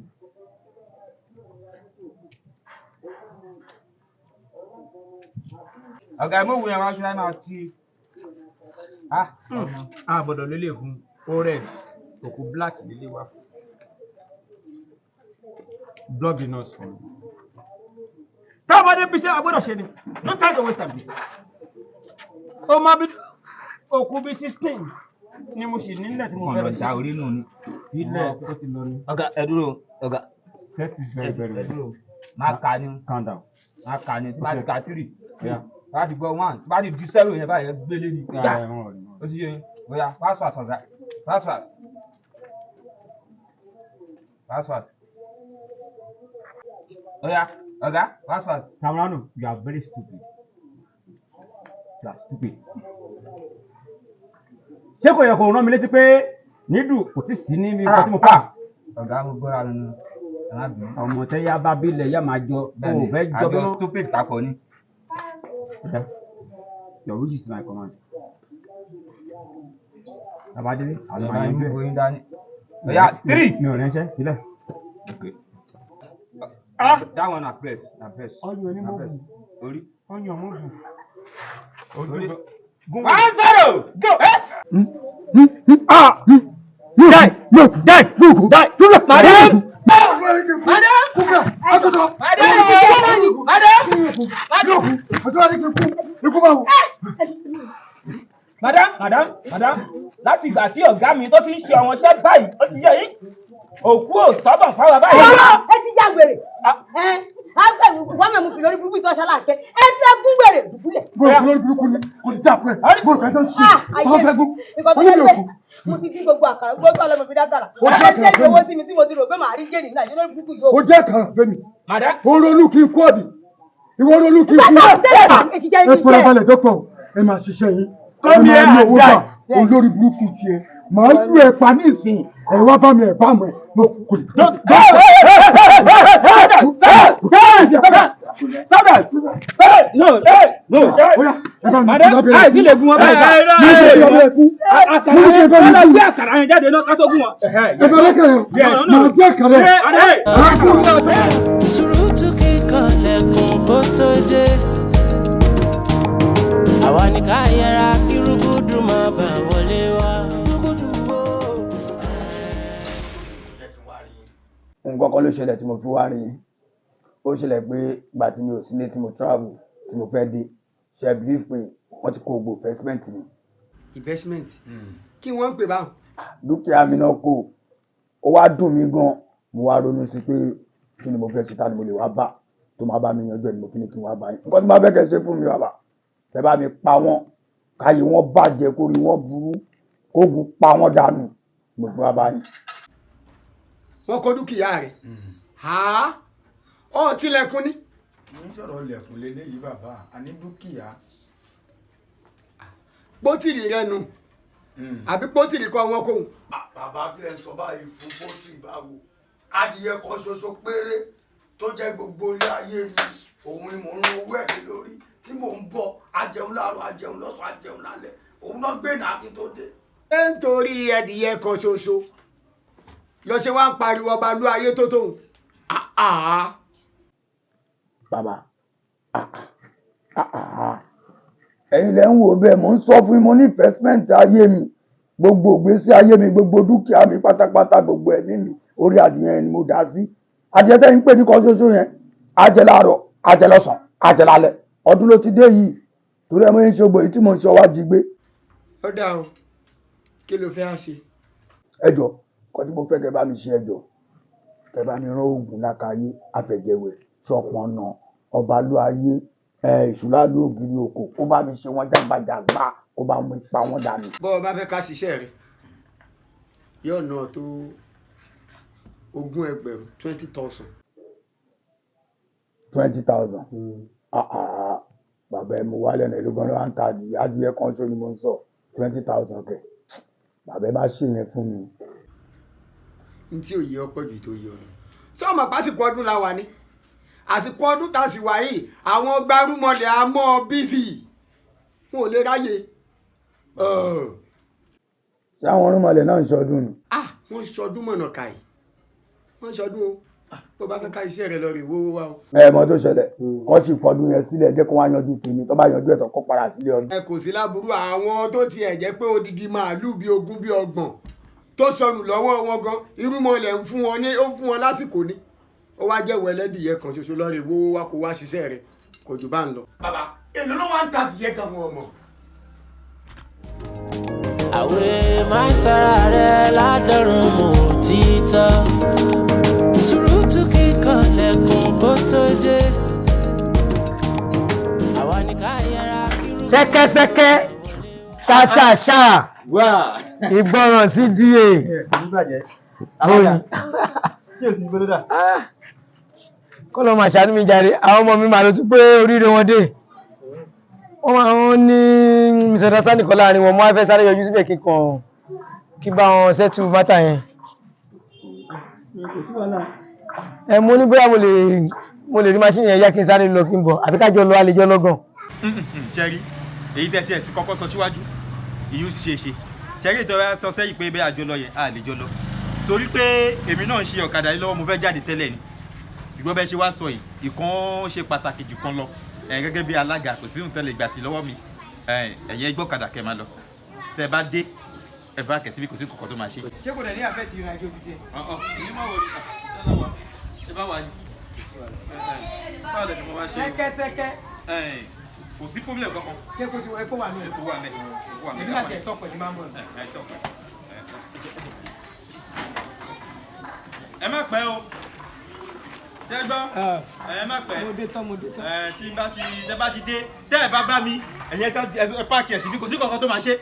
ọ̀gá ẹ̀ mọ̀ wúyẹn wá sí ẹ̀ máa ti gbọ́dọ̀ lélẹ̀ fún orange òkú black lélẹ̀ wá fún blood the nurse fún mi. táwọn ọmọdé bí iṣẹ́ agbọ́dọ̀ ṣe ni no time to waste time please. ó máa bí òkú bí 16 ni mo ṣì nílẹ̀ tí mo fẹ́ lọ ja orí nù ni ilẹ̀ tó ti lọ ni. ọ̀gá ẹ dúró ọ̀gá set is very very well. ẹ dúró máa kà ní calm down máa kà ní tí máa ti kà 3 láti gbọ́ 1 bá ti di 7 yẹn báyìí gbélé ni ó ti yé yín bóyá fast ọ̀gá fast bóyá ọ̀gá fast. Samrano you are very stupid you are stupid. ṣé kò yẹ kó rán mi létí pé nídùú kò tí sí ní mi nǹkan tí mo pass. ọ̀gá mo gbọ́ra nínú ọmọ tẹ́yà bá bílẹ̀ yá máa jọ ó fẹ́ jọ bí wọ́n stupid kakọ ni. Your wish is my command. Abadele, àwọn ọmọ yẹn ń gbóyin dání. Oya 3. Mi ò ránṣẹ́ sílẹ̀. Okay. That one na press. Ọyàn ni mo bù. Orí. Ọyàn mo bù. Orí. 1-0. Go. Madam, láti ìgbà tí ọ̀gá mi tó ti ń ṣe àwọn iṣẹ́ báyìí ó ti yẹ yín òkú ò tọ́bọ̀ fáwọn báyìí. ẹ ti já gbèrè àgbẹ̀mí wọ́n mẹ́mú fi lórí burúkú ìtọ́ṣẹ́ láàkẹ́ ẹ ti gún gbèrè dùbúlẹ̀. bóyá lórí burúkú ni kò ní dà fún ẹ bóyá fẹ́ tó ń ṣe ọmọ fẹ́ gún wọ́n ní òkú. mo ti dín gbogbo àkàrà gbogbo ọlọmọ fi dákàrà ẹ ti tẹ́lẹ̀ owó sí mi tí mo ti rò pé màá rí jẹ́rìí náà yóò lórí burúkú yóò. ó jẹ́ àkàrà fẹ́mi ó ronú kí n kú ọ̀bì ìwọ ronú kí n kú ẹ fọlá balẹ̀ dọ́pọ̀ ẹ máa ṣiṣẹ́ yín ẹ máa ní owó gbà olórí burúkú tiẹ̀ màá lù ẹ pa ní ìsìn ẹ wá bá mi ẹ bá mọ ẹ mo kò lè. Madam, àìsí lè gun wọn báyìí. Mo ní kí ẹ bá mi gbé àkàrà yẹn jáde náà ká tó gún wọn. ẹ bá lẹ́kẹ̀rẹ̀ máa gbé àkàrẹ̀. Sùúrùtù kíkan lẹ̀kùn bó tó dé. Àwa ni ká yẹra kí rúgúdù máa bà wọlé wá. nǹkan kan ló ṣẹlẹ̀ tí mo fi wá rí yín ó ṣẹlẹ̀ pé ìgbà tí mi ò sílé tí mo travel tí mo fẹ́ dé ṣe believe pé wọ́n ti kó gbogbo investment mi. investment kí wọ́n ń pè báwọn. dúkìá mi náà kò ó wá dùn mí gan mo wá ronú sí pé kí ni mo fẹ́ ṣe ta ni mo lè wá bá tó máa bá mi yanjú ẹ̀ ni mo fi ní kí n wá bá yín nǹkan tí mo bá fẹ́ kẹ́ ṣe fún mi bàbá ẹ bá mi pa wọ́n káyé wọ́n bàjẹ́ kórìí wọ́n burú kóògùn pa wọ́n dànù mo fi wá bá yín. wọ́n kó dúkìá rẹ̀ ọ̀ tilẹ̀kùn ni. mo ń sọ̀rọ̀ lẹ̀kùn lélẹ́yìí bàbá àní dúkìá. pótìrì rẹ nu àbí pótìrì kọ́ wọn kóhun. bàbá kílẹ̀ sọ báyìí fún pótìrì báwo adìyẹ kan ṣoṣo péré tó jẹ́ gbogbo ilé ayé mi òun ni mò ń ro owó ẹ̀mí lórí tí mò ń bọ̀ ajẹun láàárọ̀ ajẹun lọ́sàn ajẹun lálẹ́ òun náà gbé náà kí n tó dé. ẹ ń torí ẹdìyẹ kan ṣoṣo lọ ṣe wá ń pariwo ọba lú ayé tó tóun. bàbá ẹ̀yin lẹ ń wò bẹ́ẹ̀ mò ń sọ fún yín mo ní investment ayé mi gbogbo ìgbésí ayé mi gbogbo dúkìá mi pátápátá gbogbo ẹ̀mí mi orí adìyẹ ni mo dá sí adìyẹ tẹ́yìn pé ní kan ṣoṣo yẹn á jẹ láàárọ̀ àjẹ lọ́sàn àjẹ lálẹ́ ọdún ló ti dé yìí torí ẹ mọ ń ṣe gbòòyì tí mo ń ṣe ọwá jí gbé. ó dà o kí ló fẹ́ á ṣe. ẹjọ kọ́ tí mo fẹ́ kẹ́ bá mi ṣe ẹjọ kẹ́ bá mi rán oògùn lákàáyé àfẹ̀jẹ̀wẹ̀ ṣọpọ̀nà ọbalúayé ìṣúlá lóògiri oko kó bá mi ṣe wọn jágbàjàgbà kó bá mi pa wọn dànù. bọ́ ọ bá fẹ́ ká ṣiṣẹ́ rẹ̀ yóò ná tó 20,000 20,000. 20,000. Bàbá ẹ mú wálé ọ̀nà ìlú gan ló ń ta adìyẹ kan ṣó ni mo ń sọ 20,000 kẹ bàbá ẹ bá ṣe yẹn fún mi. n tí ò yẹ ọ̀pọ̀ jù tó yẹ ọ̀nà sọ ma pásìkò ọdún la wà ní àsìkò ọdún tá a sì wà yìí àwọn gbárùmọ̀lẹ̀ àmọ́ bísí wọn ò lè ráyè. ṣé àwọn orúnmọlẹ̀ náà ń ṣọdún ni. wọ́n ń ṣọdún mọ̀nà káyì wọ́n ń ṣọdún o bó bá fẹ́ ká iṣẹ́ rẹ lọ rè wówó wá o. mọ tó ṣẹlẹ̀ kọ́ sì fọdún yẹn sílẹ̀ jẹ́ kó wá yanjú tèmi tó bá yanjú ẹ̀tọ́ kó padà sílé ọdún. ẹ kò sí láburú àwọn tó tiẹ̀ jẹ́ pé odidi màálùú bíi 20 bíi 30 tó sọnù lọ́wọ́ wọn gan irúmọlẹ̀ ń fún wọn ní ó fún wọn lásìkò ní ó wá jẹ́ wẹ̀lẹ́dìyẹ kan ṣoṣo lọ rè wówó wá kó wá ṣiṣẹ́ rẹ kò jù bá ń lọ. bàbá èlò ló wá ń ta adìyẹ gan wọn mọ. àwẹ̀ máa ń sára rẹ̀ ládọ́rùn mọ́ títọ́ sùúrùtù kíkan lẹ́kùn kó tó dé. àwa ní ká yẹra kírú. ṣẹ́kẹ́ṣẹ́kẹ́ ṣáṣáṣá ìgbọràn sí díẹ̀. kọ́ ló máa ṣàánú mi jàre àwọn ọmọ mi máa ló tún pé oríire wọn dé wọ́n máa ń ní misunderstanding kan láàrin wọn mo á fẹ́ sáré yọjú síbẹ̀ kí bá wọn settle matter yẹn. Mo ní bóyá mo lè rí machine yẹn yá kí n sáré lọ kí n bọ̀ àbí kájọ lọ àlejò lọ́gàn. ṣẹ́rí èyí tẹ́ sí ẹ̀sìn kọ́kọ́ sọ síwájú ìyún ṣe ṣẹ́rí ìtọ́wẹ́ sọ sẹ́yìn pé bẹ́ẹ̀ àjọ lọ yẹn àlejò lọ torí pé èmi náà ń ṣe ọ̀kadà yìí lọ́wọ́ mo fẹ́ jáde tẹ́lẹ̀ ni ṣùgbọ́n bẹ́ẹ̀ ṣe wá sọ yìí ìkan ṣe pàtàkì jù kan lọ gẹ́gẹ́ bí alága kò sí ìtẹ́lẹ̀ ìgbà tí lọ́wọ́ mi ẹ̀yẹ gbọ́kadà kẹ́ máa lọ tẹ́ bá dé ẹ bá kẹ̀ síbi kò sí kọ̀kọ́ tó máa ṣe. ṣé kò dẹ̀ ní àfẹ́ ti ìrìnàjò títí ẹ̀. ìyẹn máa wọ ẹ bá wà ní báwo lè ní mo bá ṣe. ṣẹ́kẹ́ṣẹ́kẹ́. kò sí problem kankan. ṣé kò ti wọ ẹ̀kọ́ wà ní. ẹ̀kọ́ wà mẹ́. èmi náà ṣe ẹ̀tọ́ pẹ̀lú máa ń bọ̀. ẹ má pẹ́ o ṣé gbọ́ ẹ má pẹ́ mo dé tán. tí tẹ bá ti dé tẹ́ ẹ bá bá mi ẹ̀yẹ ẹ páàkì ẹ̀ síbi kò sí kankan tó máa ṣe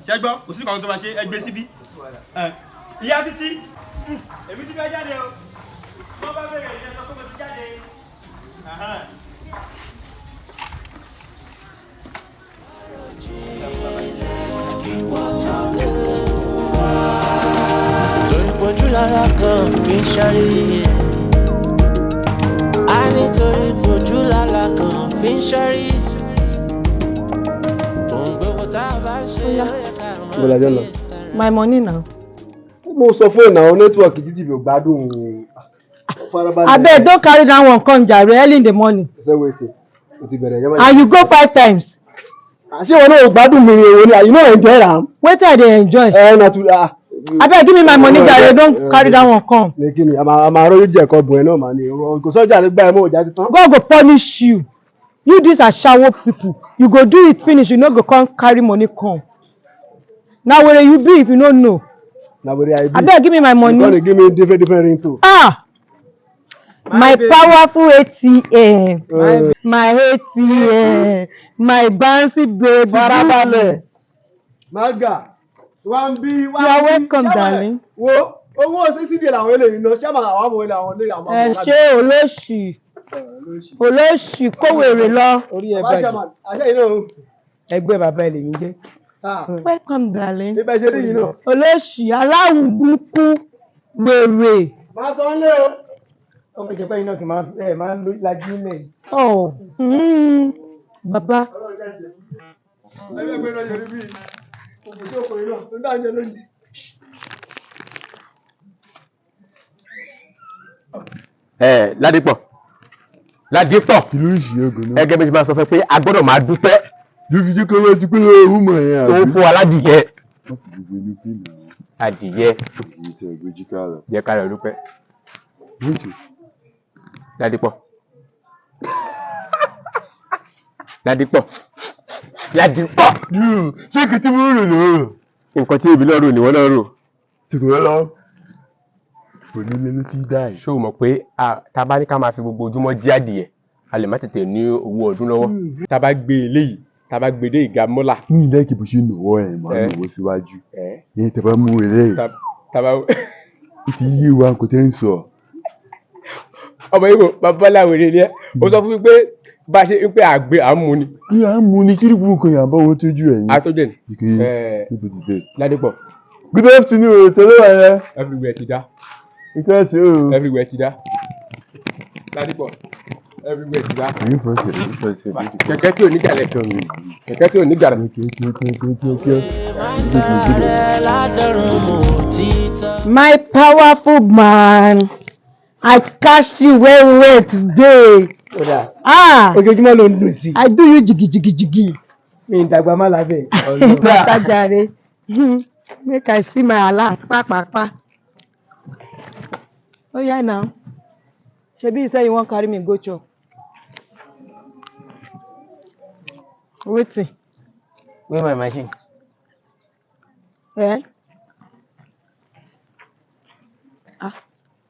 ṣé gbọ́ kò sí kankan tó máa ṣe ẹ gbé síbi. ìyá títí èmi ti fẹ́ jáde o wọ́n bá bẹ̀rẹ̀ ìyẹn sọ pé mo ti jáde. torí pojú lára kan kì í ṣàríyé a nítorí pojú lára kan kì í ṣàrí ohun gbogbo tá a bá ṣe ó yẹ ká máa bí sára. My money now. mo sọ fún ìnáwó nẹ́tíwọ̀kì títí mi ò gbádùn abeg don carry that one come jare early in the morning. ṣe wetin o ti bẹ̀rẹ̀ yẹn. And you go 5 times. àṣé wọn náà ò gbádùn mi èwo ni you no enjoy am. Wetin I dey enjoy. na to abeg give me my money jare don carry that one come. ní kí ni àmà àròyìn jẹ ẹ̀kọ́ bùn ẹ̀ náà mà ní kò sọ́jà lè gbá ẹ̀ mọ́ òjá ti tán. God go punish you. You dis ashawo people you go do it finish you no go come carry money come. Na were you be if you no know. na were I be. Abeg give me my money. you come dey give me different ringtone. My powerful ATM, my ATM, my bouncy baby. Barabalẹ̀. Maga, wọ́n bí. You are welcome, darling. Wo owó CCD làwọn eléyìí náà ṣé àwọn ọmọ ilé àwọn ilé àwọn. Ẹ ṣé olóṣì kówèrè lọ. Orí ẹ báyìí. Àṣẹ yìí náà. Ẹgbẹ́ bàbá ẹ lè yín jẹ́. Welcome, darling. Ibẹ̀ ṣe rí yìí náà. Olóṣì aláwùn burúkú wèrè. Má sọ ń lé o. Ọmọ ìjọba yìí náà kì í máa ń lajú nílẹ̀. Bàbá. Ẹgbẹ́ gbé náà yọrí bí òkùnkùn ọkùnrin náà tó ń dáhùn jẹ lónìí. Ládìpọ̀ kí ló ń ṣe é gan-an. ẹgẹ́ bí ti máa sọ fẹ́ pé a gbọ́dọ̀ máa dúpẹ́. dúfi jẹ́ kí wọ́n ti pé owó mọ̀ yẹn àbí. tó ń fún wa ládìyẹ. gbogbo ní fíìmù àwọn. adìyẹ. èyí tẹ ẹgbẹ́ jíkà rẹ. jẹ́ ká rẹ̀ dúpẹ́. Ládìpọ̀ Ládìpọ̀ ṣé kí tí mo rò lọ́rọ̀ nǹkan tí èmi lọ́rọ̀ ni wọ́n lọ́rọ̀ ṣùgbọ́n lọ onílé ló ti dá ẹ̀. ṣé o mọ̀ pé tá a bá ní ká máa fi gbogbo ojúmọ́ jí adìyẹ a lè má tètè ní owó ọdún lọ́wọ́ tá a bá gbé eléyìí tá a bá gbé dé ìgà mọ́là. ní ilé ìkìbò ṣe nàwọ́ ẹ̀ máa ń nàwọ́ síwájú ní tẹ́ bá mú eléyìí ó ti yí wa kò tẹ́ ń sọ. ọmọ yìí kò bàbá láwèrè ni ẹ ó sọ fún mi pé bá a ṣe ń pè àgbẹ̀ à ń mu ni. kí à ń mu ni kí nìkan kan yàrá báwo tójú ẹ̀yìn. àtọ́jú ẹ̀ ní. Ládìpọ̀. good afternoon tẹ́lẹ̀ wà yẹn. everywhere ti dá. ìtẹ́sí o. everywhere ti dá. Ládìpọ̀ everywhere ti dá. kẹ̀kẹ́ tí ò ní gàlẹ̀ kẹ̀kẹ́ tí ò ní gàlẹ̀. My powerful man, I catch you well today. Ojoojúmọ́ ló ń dùn sí. I do you jigijigijigi. Mi ìdàgbà má lábẹ́. Tajare, make I see my alert pa. Oh yeah now. Shebi you say you wan carry me go chop. Wetin? Where my machine?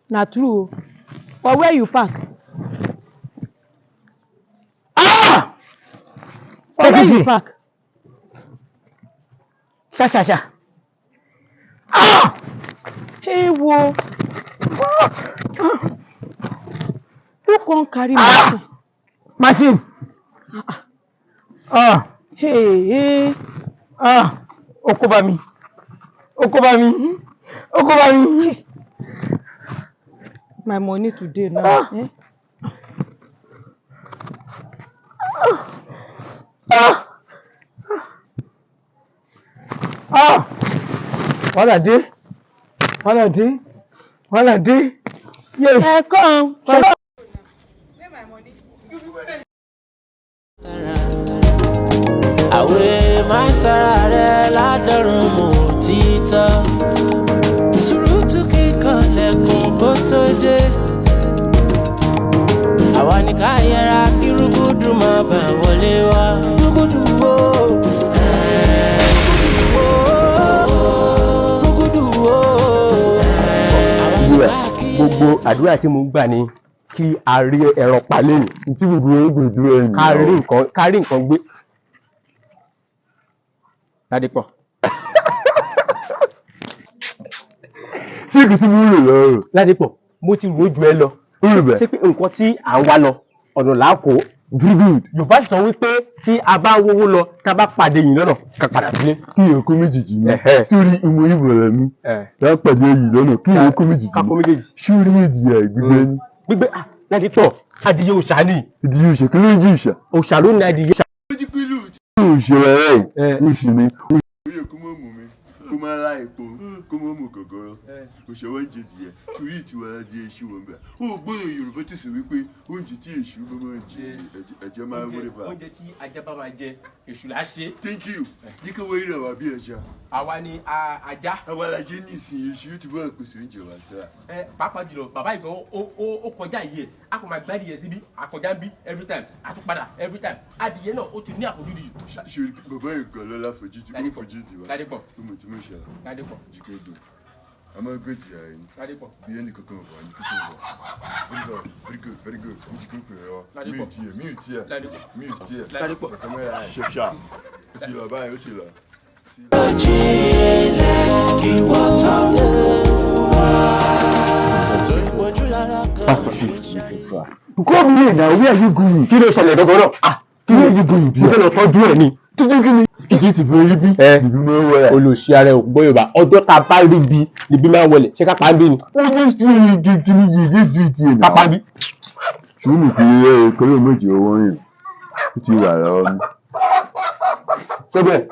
Na true. For where you park? For where you park? Sha. Hey wo. Who come carry machine? Machine. Hey. Oko bá mi. My money today now. Wàhálà dé. Yes. Come. Àwẹ̀ máa sára rẹ̀ ládọ́rùn mọ́ títọ́. Sùúrùtù kíkan lẹ́kùn bó tó dé. Àwa ní ká yẹra kí rúgúdù máa bà wọlé wá. Rúgúdù wo? Gbogbo àdúrà tí mo ń gbà ni kí a rí ẹran pa lẹ́nu. tí gbogbo ẹgbẹ́ ìdúró ẹ̀yìn. ká rí nǹkan gbé. Ládìpọ̀. ṣé kì í tí mo rò lọ́rọ̀. Ládìpọ̀ mo ti rò ju ẹ lọ. ṣé pé nǹkan tí à ń wá lọ ọ̀nà làákò. Yorùbá sọ wípé tí a bá wówó lọ ká bá pàdé yìí lọ́nà ká padà sílé. kí èèyàn kó méjèèjì ní sórí ìmọ̀ ìbọ̀lẹ̀ mi ká pàdé yìí lọ́nà kí èèyàn kó méjèèjì sórí èdìyà gbígbẹ́ ní. gbígbẹ́ Ládìpọ̀ adìyẹ òòṣà ni. adìyẹ òòṣà kí ló ń jí òòṣà. òòṣà ló ní adìyẹ. òòṣà rẹ̀ oṣù mi. ó yẹ kó mọ̀ mú mi kó máa ra epo kó mọ̀ mú gọ̀gọ̀rọ̀ òòṣà wọ́n ń jẹ dìyẹ torí ìtura adìyẹ èṣù wọn bẹ̀. ó gbọ́dọ̀ Yorùbá ti sọ wípé oúnjẹ tí èṣù bá máa jẹ ẹ̀jẹ̀ máa wọlé fa. oúnjẹ tí ajá bá máa jẹ èṣù là á ṣe. thank you jíkẹ́ wọ́n rí àwa bí ẹja. àwa ni ajá. àwa la jẹ́ ní ìsìn èṣù yóò ti bọ́ àpèsè oúnjẹ wa sára. pàápàá jùlọ bàbá ìgbà ó kọjá yìí ẹ a kò máa gbá adìyẹ síbí àkọjá ń bí every time àtúpadà every time adìyẹ náà ó ti ní àfojúdi. ṣe bàbá ìgbà lọ́la fojúdi ó fojúdi wa. Ládìpọ̀ ó mọ̀ tí mo ṣe àlọ́. Ládìpọ̀ jíkẹ́ dùn a máa gbé tìyà ẹ̀ ní. Ládìpọ̀ bí ẹnì kankan wà ní kíkọ́ wà. very good mo jí kókò ẹ̀ wá. mi ò tiẹ̀ Ládìpọ̀ ṣẹṣà ó ti lọ báyìí ó ti lọ. Ojí ẹlẹ́ kí wọ́n tọ́ wá. Torí pojú lára kan kì í ṣe. Kó mi lè dà wí ẹ̀yìn gùn kí ló ṣẹlẹ̀ dọ́gbọ́n náà. Kí ló yí gùn bí ẹ lọ tọ́jú ẹ̀ ni. títí kí ni ìdí ti fẹ́ rí bí ìbí máa ń wọlé. Olùsí ara ẹ̀ ògbó Yorùbá ọjọ́ tá a bá rí bí ìbí máa ń wọlé ṣé ká pa ń bí ni. ó ní sí igi kí ni yìí sí ti ẹ̀ náà. Ká pa ń bí. ṣùgbọ́n mi fi kọ́lé méjì owó rìn ó ti wà lọ́wọ́ mi. Ṣé bẹ́ẹ̀?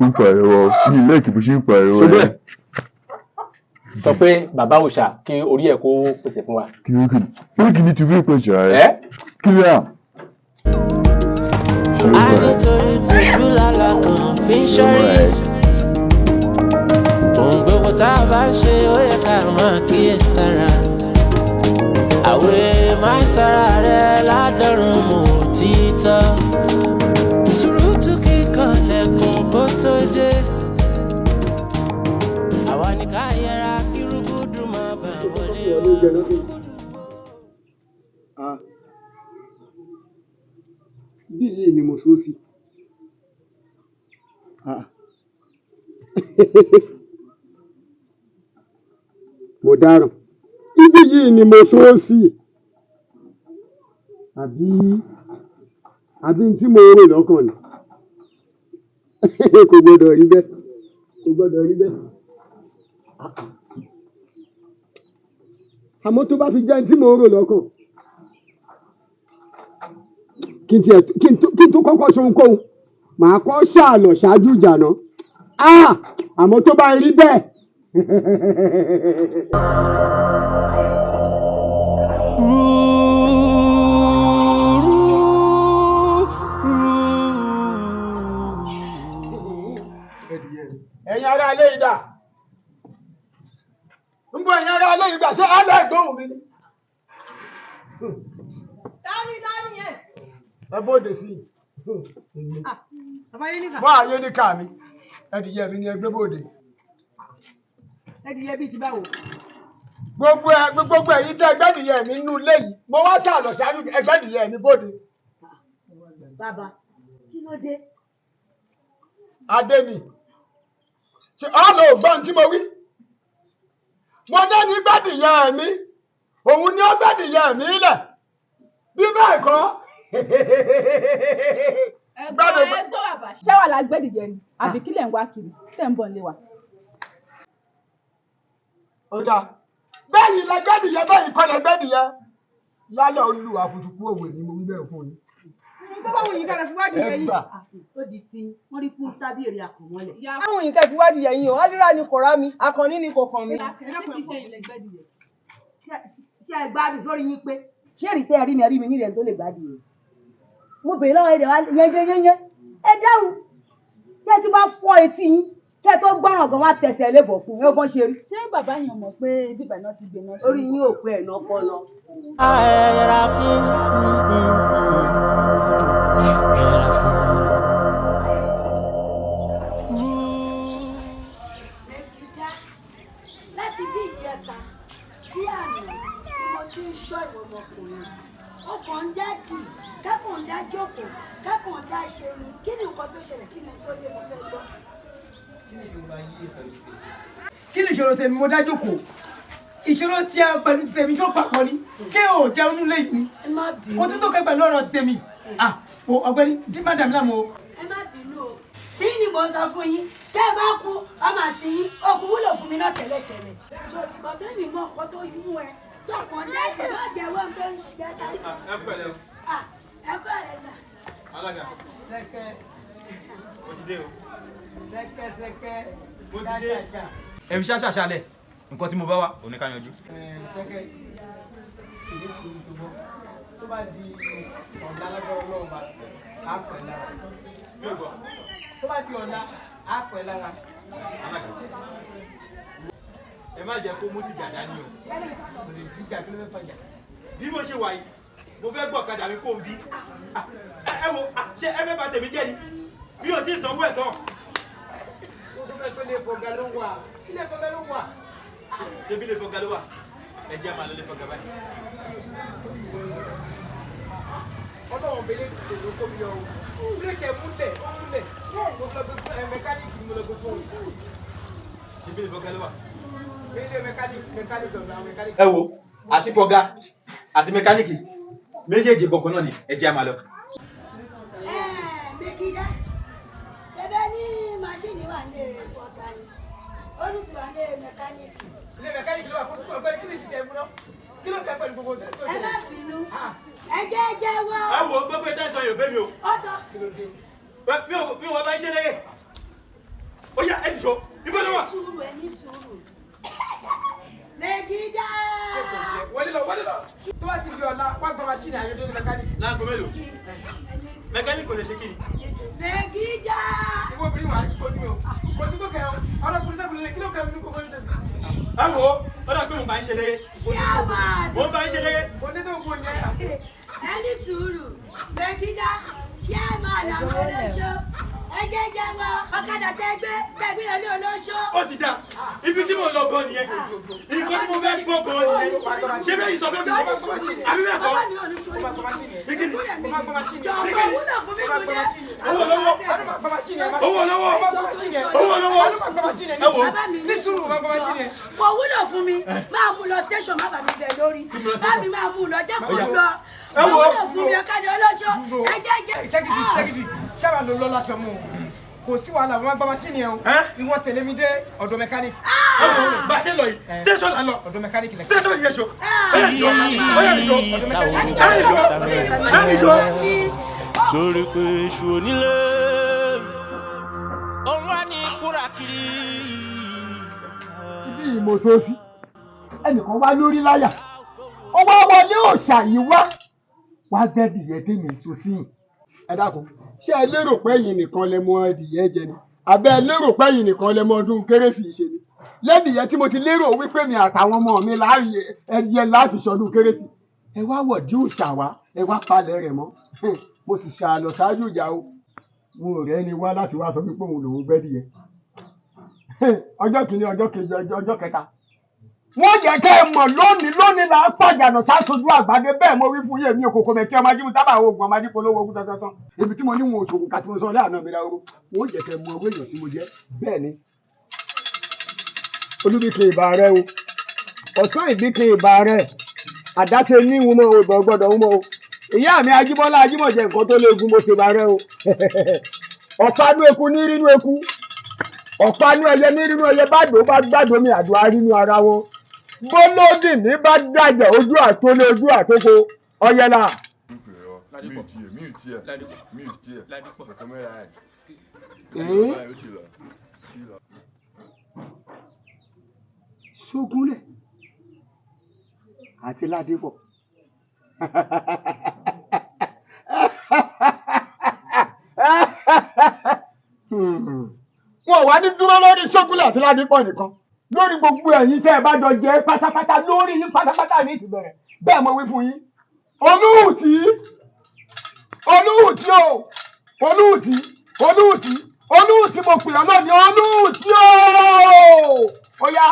ń pariwo ní ilé ìkìbí ṣe ń pariwo Ṣé bẹ́ẹ̀? Sọ pé bàbá òòṣà kí orí ẹ̀ kó pèsè fún wa. kí ló kì ní ti fi pèsè rẹ̀ kí ló yà. A nítorí pojú lára kan fi ń ṣọ́rí. Ohun gbogbo tá a bá ṣe ó yẹ ká máa kíyèsára. Àwẹ̀ máa sára rẹ̀ ládọ́rùn mọ́ títọ́. jẹ lọ́dún. Bí yìí ni mo so sí. Mo dáràn. Ibi yìí ni mo so sí. Àbí tí mo rò lọ́kàn ni. Kò gbọdọ̀ rí bẹ́ẹ̀. Kò gbọdọ̀ rí bẹ́ẹ̀. Àmọ́ tó bá fi jẹ́ tí mo rò lọ́kàn. Kí n tó kọ́kọ́ ṣe ohunkóhun, màá kọ́ ṣàlọ̀ ṣáájú ìjà náà. Àmọ́ tó bá rí bẹ́ẹ̀. Ẹ̀yin ará ilé ìdá. Ń bọ̀ ẹ̀yin ará ilé ìgbà ṣé alẹ́ ìgbóhùn mi ni. Dání yẹn. Ẹ bóde sí i. Wọ́n àyè ní ká mi. Ẹdìyẹ mi ni ẹgbẹ́ bóde. Ẹdìyẹ bíi ti báwo? Gbogbo ẹ̀yin tẹ́ ẹgbẹ́dìyẹ mi nínú ilé yìí. Mo wá ṣàlọ̀ ṣáájú ẹgbẹ́dìyẹ mi bóde. Bàbá, kí ló dé? Adé ni. Ṣé ọ̀nà ògbọ́n tí mo wí? Mo ní ní gbẹ́dìyẹ mi. Òun ni ó gbẹ́dìyẹ mi lẹ̀. Bí bẹ́ẹ̀ kọ́. Ẹgbọ́n bàbá ṣé wà lágbẹ́dìyẹ ni àbí kílẹ̀ ń wá kiri tẹ̀ ń bọ̀ nílé wa. Ó dáa. Bẹ́ẹ̀ni lẹ́gbẹ́dìyẹ bẹ́ẹ̀ni kọ́ lẹ́gbẹ́dìyẹ. Lálẹ́ olú àkùtùkù òwe ni mo wí bẹ́ẹ̀ fún yín. Tó bá wù yín kẹ́lẹ́ fi wádìí yẹn yìí. Ó di tí wọ́n rí kún tábìlì àkànmọ́lẹ̀. Táwọn yìí kẹ́ fi wádìí yẹn yìí o, Alira ni kò rá mi, Akànní ni kò kàn mí. Ṣé kìí ṣe ilẹ̀ gbẹ́dìyẹ? Ṣé ẹ gbádùn lórí yín pé? Ṣé èrì tẹ́ ẹ rí mi nílẹ̀ tó lè gbádùn yẹn? Mo bèèrè lọ́wọ́ ẹ̀dẹ̀ wá yẹ́nyẹ́nyẹ́. Ẹ dáhùn. Kí ẹ ti bá fọ́ etí yín, kí ẹ tó gbọ́ràn gan wá tẹsẹ̀ lébọ̀ fún ẹ bọ́n ṣe rí. Ṣé bàbá yẹn mọ̀ pé bíbà náà ti gbé náà ṣe? Orí yín ò pé ẹ̀nà ọpọlọ. Ẹ̀rà fún. Mẹ́gídá láti bí ìjẹta sí àná ni mo ti ń ṣọ́ ìwọ ọmọkùnrin. Ọkàn ń dá dì, kákàn ń dá jókòó, kákàn ń dá ṣe ni. Kí ni nǹkan tó ṣẹlẹ̀ kí ni tó lé mo fẹ́ gbọ́? Kí ni ìṣòro tèmi mo dá jókòó? Ìṣòro tí a pẹ̀lú ti tèmi tó papọ̀ ni. Ṣé o jẹun nílé yìí ni? Ẹ má bínú. Kò tún tó kẹ́ pẹ̀lú ọ̀rọ̀ sí tèmi. Ọ̀gbẹ́ni dín má dàmí láàmú o. Ẹ má bínú o. Tí ni mo sọ fún yín, tẹ́ ẹ bá kú, ọmọ àsìn yín, òkú wúlò fún mi náà tẹ́lẹ̀tẹ́lẹ̀. Ìjọ ti gbọ́ tẹ́mi mọ ọkọ tó mú ẹ. Tọkàn dẹ́kun náà jẹ́wọ́ tó ń ṣiṣẹ́ táyé. Ẹ pẹ̀lẹ́ o. Ẹ kọ́ ẹ̀ sà. Alága. Sẹ́kẹ́. Mo ti dé o. Sẹ́kẹ́. Mo ti dé. Ẹ fi ṣáṣà ṣálẹ̀. Nǹkan tí mo bá wá, òun ní ká yanjú. Sẹ́kẹ́. Ṣèlú sùúrù tó bọ́. Tó bá di ọ̀la lágbára Ọlọ́run bá, á pẹ̀ lára. Yóò gbọ́. Tó bá di ọ̀la, á pẹ̀ lára. Alága. Ẹ má jẹ́ kó mú ti jà dání o. Kò lè sí jà kí ló fẹ́ fàjà. Bí mo ṣe wà yìí, mo fẹ́ gbọ́ ọ̀kadà mi kó ń bí. Ẹ wo, ṣé ẹ fẹ́ bà tèmi jẹ́ ni? Bí o ti sanwó ẹ̀ tán. Ó sọ pé ilé ìfọ̀gà ló wà. Ilé ìfọ̀gà ló wà. Ṣé bí ilé ìfọ̀gà ló wà? Ẹ jẹ́ máa lọ ilé ìfọ̀gà báyìí. Ọlọ́run bẹ̀rẹ̀ ló kó mi yọ o. Bíréèkì múlẹ̀, ó múlẹ̀. Mo lọ gbé fún mẹkáníìkì ni mo lọ gbé fún òun. Ṣé bí ilé ìfọ̀gà ló wà? Ilé mẹkáníìkì ọ̀dọ̀ àwọn mẹkáníìkì. Ẹ wo, àti fọ̀gà àti mẹkáníìkì méjèèjì kankan náà ni ẹ jẹ́ máa lọ. Mẹ́gídá, ṣe bẹ́ẹ̀ ní máṣíìnì wà ní fọ̀gà ni. Ó ní ti wà ní mẹkáníìkì. Ilé mẹkáníìkì ló wà kó ọgbẹ́ni kí ni ìsìtẹ̀ múná? Kí ló kẹ́ pẹ̀lú gbogbo tó ṣe? Ẹ má bínú. Ẹ jẹ́wọ́. Ẹ wo gbogbo ìtàn ìsọyìn òbẹ́ mi o. Ọ̀tọ̀. Mi ò bá ń ṣe lẹ́yẹ. Ó yá ẹ nìṣó, ibo ló wà? Ẹ ní sùúrù. Mẹ́gídá. Wọlé lọ. Tó bá ti di ọ̀la, wá gba máṣíìnì ayọ̀dẹ́ ní mẹkáníìkì. Láago mélòó? Mẹkáníìkì kò lè ṣe kí ni? Mẹ́gídá. Ìwọ obìnrin wà ní kò ní o. Kò sí tó kẹ́ ọ. Ọlọ́kùnrin sẹ́kùnrin lè kí ló kẹ́ mi ní gbogbo ní tẹ̀lé. Ẹ wo, ó dà pé mo bá ń ṣe lẹ́yẹ. Mo bá ń ṣe lẹ́yẹ. Mo ní tó ń gbóni ẹ̀. Ẹ ní sùúrù. Mẹ́gídá, chairman àwọn olóṣó. Ẹ ẹ jẹ́ jẹ́ wọ ọ̀kadà tẹ́gbẹ́ lórí olóṣó. Ó ti dà. Ibi tí mo lọ gan nìyẹn. Nǹkan tí mo fẹ́ gbọ́ gan nìyẹn. Ṣé bẹ́ẹ̀ yìí sọ fẹ́ mi? Àbí bẹ́ẹ̀ kọ́? Owó lọ́wọ́. Ẹ wò. Ní sùúrù máa gbọ́ máṣíìnì ẹ̀. Kò wúlò fún mi, máa mú lọ station má bà mí bẹ̀ lórí. Bá mi máa mú lọ jẹ́ kó lọ. Kò wúlò fún mi ọ̀kadà olóṣó. Ẹ jẹ́ jẹ́. Ṣẹ́gìdì ṣáà ló lọ́la fẹ́ mú o. Kò sí wàhálà wọn máa gbọ́ máṣíìnì ẹ̀ o. Ìwọ tẹ̀lé mi dé ọ̀dọ̀ mẹkáníìkì. Bá a ṣe lọ yìí, station là ń lọ. Ọ̀dọ̀ mẹkáníìkì lẹ̀. Station yẹn ṣo. Bóyá mi ṣo. Bóyá mi ṣo. Torí pé èṣù onílé òun wá ní kúrakiri. Ibi ìmọ̀sọ́sí ẹnìkan wá lórí láyà ó wá wọlé òòṣà yìí wá gbẹ́bí yẹn tèmi èso sí yìí. Ẹ dákun ṣé ẹ lérò pé ẹ̀yin nìkan lẹ mọ ẹdìyẹ jẹ ni àbẹ́ ẹ lérò pé ẹ̀yin nìkan lẹ mọ ọdún kérésì ṣe ni lẹ́dìyẹ tí mo ti lérò wípé mi àtàwọn ọmọ mi láàyè ẹdìyẹ láti ṣọdún kérésì ẹ wá wọ̀dí òòṣà wá ẹ wá palẹ̀ rẹ̀ mọ́ mo sì ṣàlọ̀ ṣáájú ìjà o mo rẹ̀ ni wá láti wá sọ pé òun lòún gbẹ́dìyẹ ọjọ́ kìíní ọjọ́ kejì ọjọ́ kẹta wọ́n jẹ́ kẹ́ ẹ mọ̀ lónìí là á pàjánà tá a sojú àgbàdé bẹ́ẹ̀ mo wí fún yé mi òkòkò mẹ́kí ọmọ ajínigbé tábà oògùn ọmọ ajínigbé olówó ogun tọ́tọ́tọ́ ibi tí mo ní wọn òṣòwò kàtí mo sọ láàánú mi láwọ wọ́n jẹ́ kẹ́ ẹ mọ̀ owó èèyàn tí mo jẹ́ bẹ́ẹ̀ ni olúbíkè ìbà rẹ o ọ̀sán ìbíkè ìbà rẹ àdáṣe ní ìwúmọ ìbọn gbọ́dọ̀ wúmọ o ìyá mi ajíbọ́lá ajímọ̀jẹ nǹkan tó léegun mo ṣe bá rẹ o ọ̀pánú eku ní rínú eku ọ̀pánú ẹyẹ ní rínú ẹyẹ bá dò bá gbàdó mi àdó arínú ara wọn bólódì ní bá dàjà ojú àtólé ojú àtókò ọyẹlà. Ṣógúnlẹ̀ àti Ládébọ̀ wọn wá ní dúró lórí Ṣógúnlẹ̀ àti Ládébọ̀ nìkan lórí gbogbo ẹ̀yin tẹ́ ẹ bá jọ jẹ pátápátá lórí yín pátápátá ní ìtìbẹ̀rẹ̀ bẹ́ẹ̀ mo wí fún yín Olúùtí mo pè ọ́ náà ní Olúùtí ó yá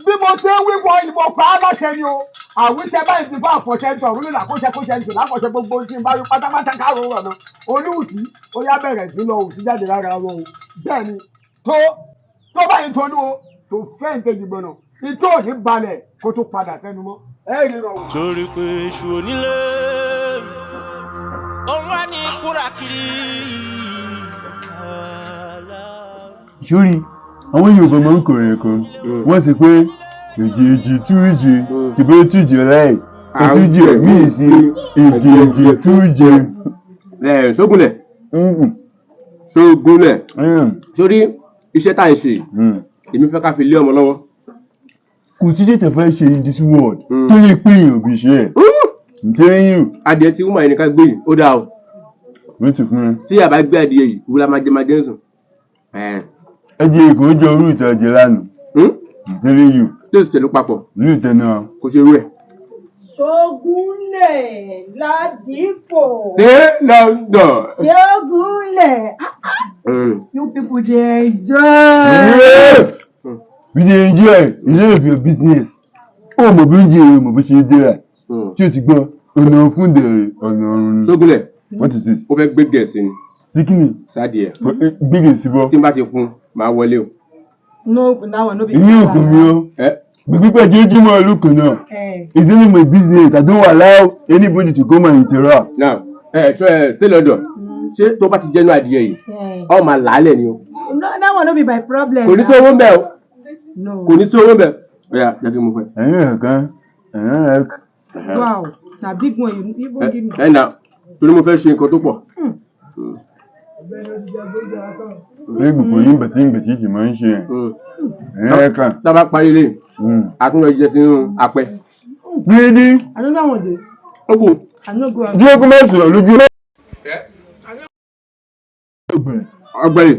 bí mo ṣe ń wíwọ ìbò pa á láṣẹ ni o àwíṣẹ báyìí ti bá àfọ̀ṣẹ ń tọ̀rọ̀ nílà kó ṣe ń tò láfọ̀ṣẹ gbogbo tí n bá rí pátápátá káàró rọ̀ náà Olúùtí ó yá bẹ̀rẹ̀ sí lọ òsì jáde lára wọn o bẹ́ẹ̀ ni tó báyìí tonú o tó fẹ́ ìkejì gbọ̀nà ìtò òní balẹ̀ kó tó padà sẹ́nu mọ́ ẹ rí rọ. Torí pé èṣù onílé òun wá ní kúrakiri. Sórí àwọn Yorùbá máa ń kọrin kan wọ́n sì pé èjì tújì tìbó tújì rẹ̀ ètújì míì sí èjì tújì. Ṣógúnlẹ̀ sórí iṣẹ́ tá à ń ṣe èmi fẹ́ ká fi lé ọmọ lọ́wọ́. Kò sí tètè fẹ́ ṣe in this world tó lè pín èèyàn bí iṣẹ́ ẹ̀. Ǹtẹ́yìn. Adìẹ tí wọ́n máa ní ká gbé yìí ó dáa o. Wọ́n ti fún ẹ. Tí àbá gbé adìẹ yìí wúlá máa jẹ ń sùn. Ẹ̀jẹ̀ èkó jọ orú ìtajà lánàá. Ǹtẹ́lẹ̀ yìí. Tí o sì tẹ̀lé papọ̀. Ní ìtẹ̀nà. Kò ṣe irú ẹ̀. Ṣógúnlẹ̀ Ládìpọ̀. Ṣé London? Ṣógúnlẹ̀. You people dey enjoy. We dey enjoy. It's none of your business. Ó mọ̀ bí oúnjẹ rẹ̀ mọ̀ bó ṣe dé rà. Tí o ti gbọ́, ọ̀nà fún dẹ̀rẹ̀ ọ̀nà ọ̀run. Ṣógúnlẹ̀. Wọ́n ti sè. Ó fẹ́ gbé gẹ̀ẹ́sì ni. Síkìnì. Sádìẹ. Gbé gẹ̀ẹ́sì bọ́. Tí n bá ti fún, màá wọlé o. No, that one no be. Èmi ò kún mi o. Gbígbẹ́ tí ó jí mọ́ ìlú kan náà. It's none of my business. I don't allow anybody to come and interrupt. Now, ṣé lọ́dọ̀? Ṣé tó bá ti jẹ́nu adìẹ yìí? Ọ máa làálẹ̀ ni o. No, that one no be my problem. Kò ní sí owó ń bẹ̀ o. No. Kò ní sí owó ń bẹ̀. Oya, jẹ́ kí n mú fún ẹ. Ẹ̀yin ẹ̀kan. Wow, na big one you even give me. Nà, torí mo fẹ́ ṣe nǹkan tó pọ̀. Orí gbogbo yín bẹ̀tí ń bẹ̀tí ti máa ń ṣe ẹ̀. Ẹ̀yin ẹ̀kan. Tá a bá parí lé, a tún lọ jẹ sínú apẹ. Gidi. Another one dey. Ó kù. I no go out. Bí o kò máa sọ̀rọ̀ lójú rẹ̀. Ọ̀gbẹ́ni,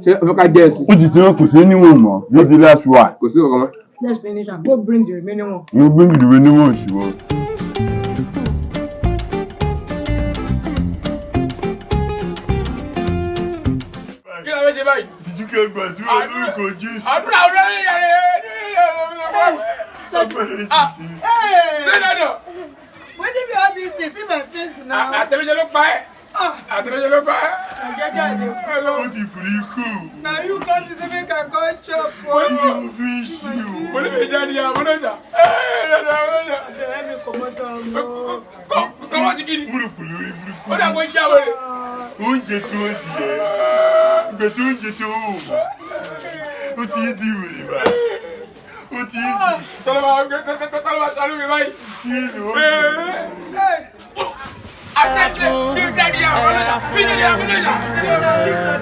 ṣé o fẹ́ ká jẹ́ ẹ̀sìn? Ó ti tí wọ́n kò sí níwọ̀n mọ́. Yóò di last one. Kò sí ọ̀kan mọ́. Let's finish am. Go bring the remaining one. Mo bring the remaining one ṣùgbọ́n. kẹ́ gbàdúrà lórúkọ Jésù. àdúrà olórí yàrá Senator. Wetin be all these things? See my face now. Àtẹ̀lẹ́jẹ́ ló pa ẹ́. Àtẹ̀lẹ́jẹ́ ló pa ẹ́. Àjẹjẹ́ àlè kú. Ó ti fìrí kù. Na you come to say make I come chop. Ó ti mú fi ṣí o. Mo ní bèjì àdìyà àmọ́nọ́sà. Ọ̀rẹ́ mi kò mọ́ tán lọ. Kọ́mọ́ ti kí ni? Burúkú lórí burúkú. Ó dàgbọ́ ìjà wẹ̀rẹ̀. Oúnjẹ tó ń di ẹ̀. Ìgbà tó oúnjẹ tó wò. Ó ti ń di wèrè báyìí. Ó ti ń di. Tọ́lọ́mà sálú mi báyìí. Kí ló ń bọ̀? Àtẹ̀sẹ̀ bí ó jáde àmọ́nọ́sà. Bí ó jáde àmọ́nọ́sà.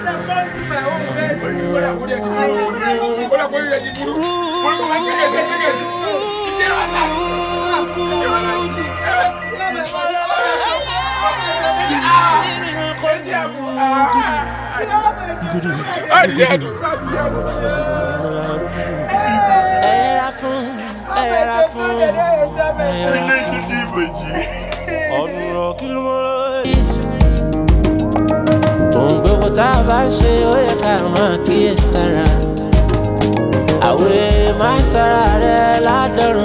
Ẹ̀yẹ́ra fún Ilé iṣẹ́ tí ìbòjì. ọ̀nùrọ̀ kí ló mọ́ lóye. Ohun gbogbo tá a bá ṣe ó yẹ ká máa kíyèsára. Àwòrán máa ń sára rẹ̀ ládọ́rùn.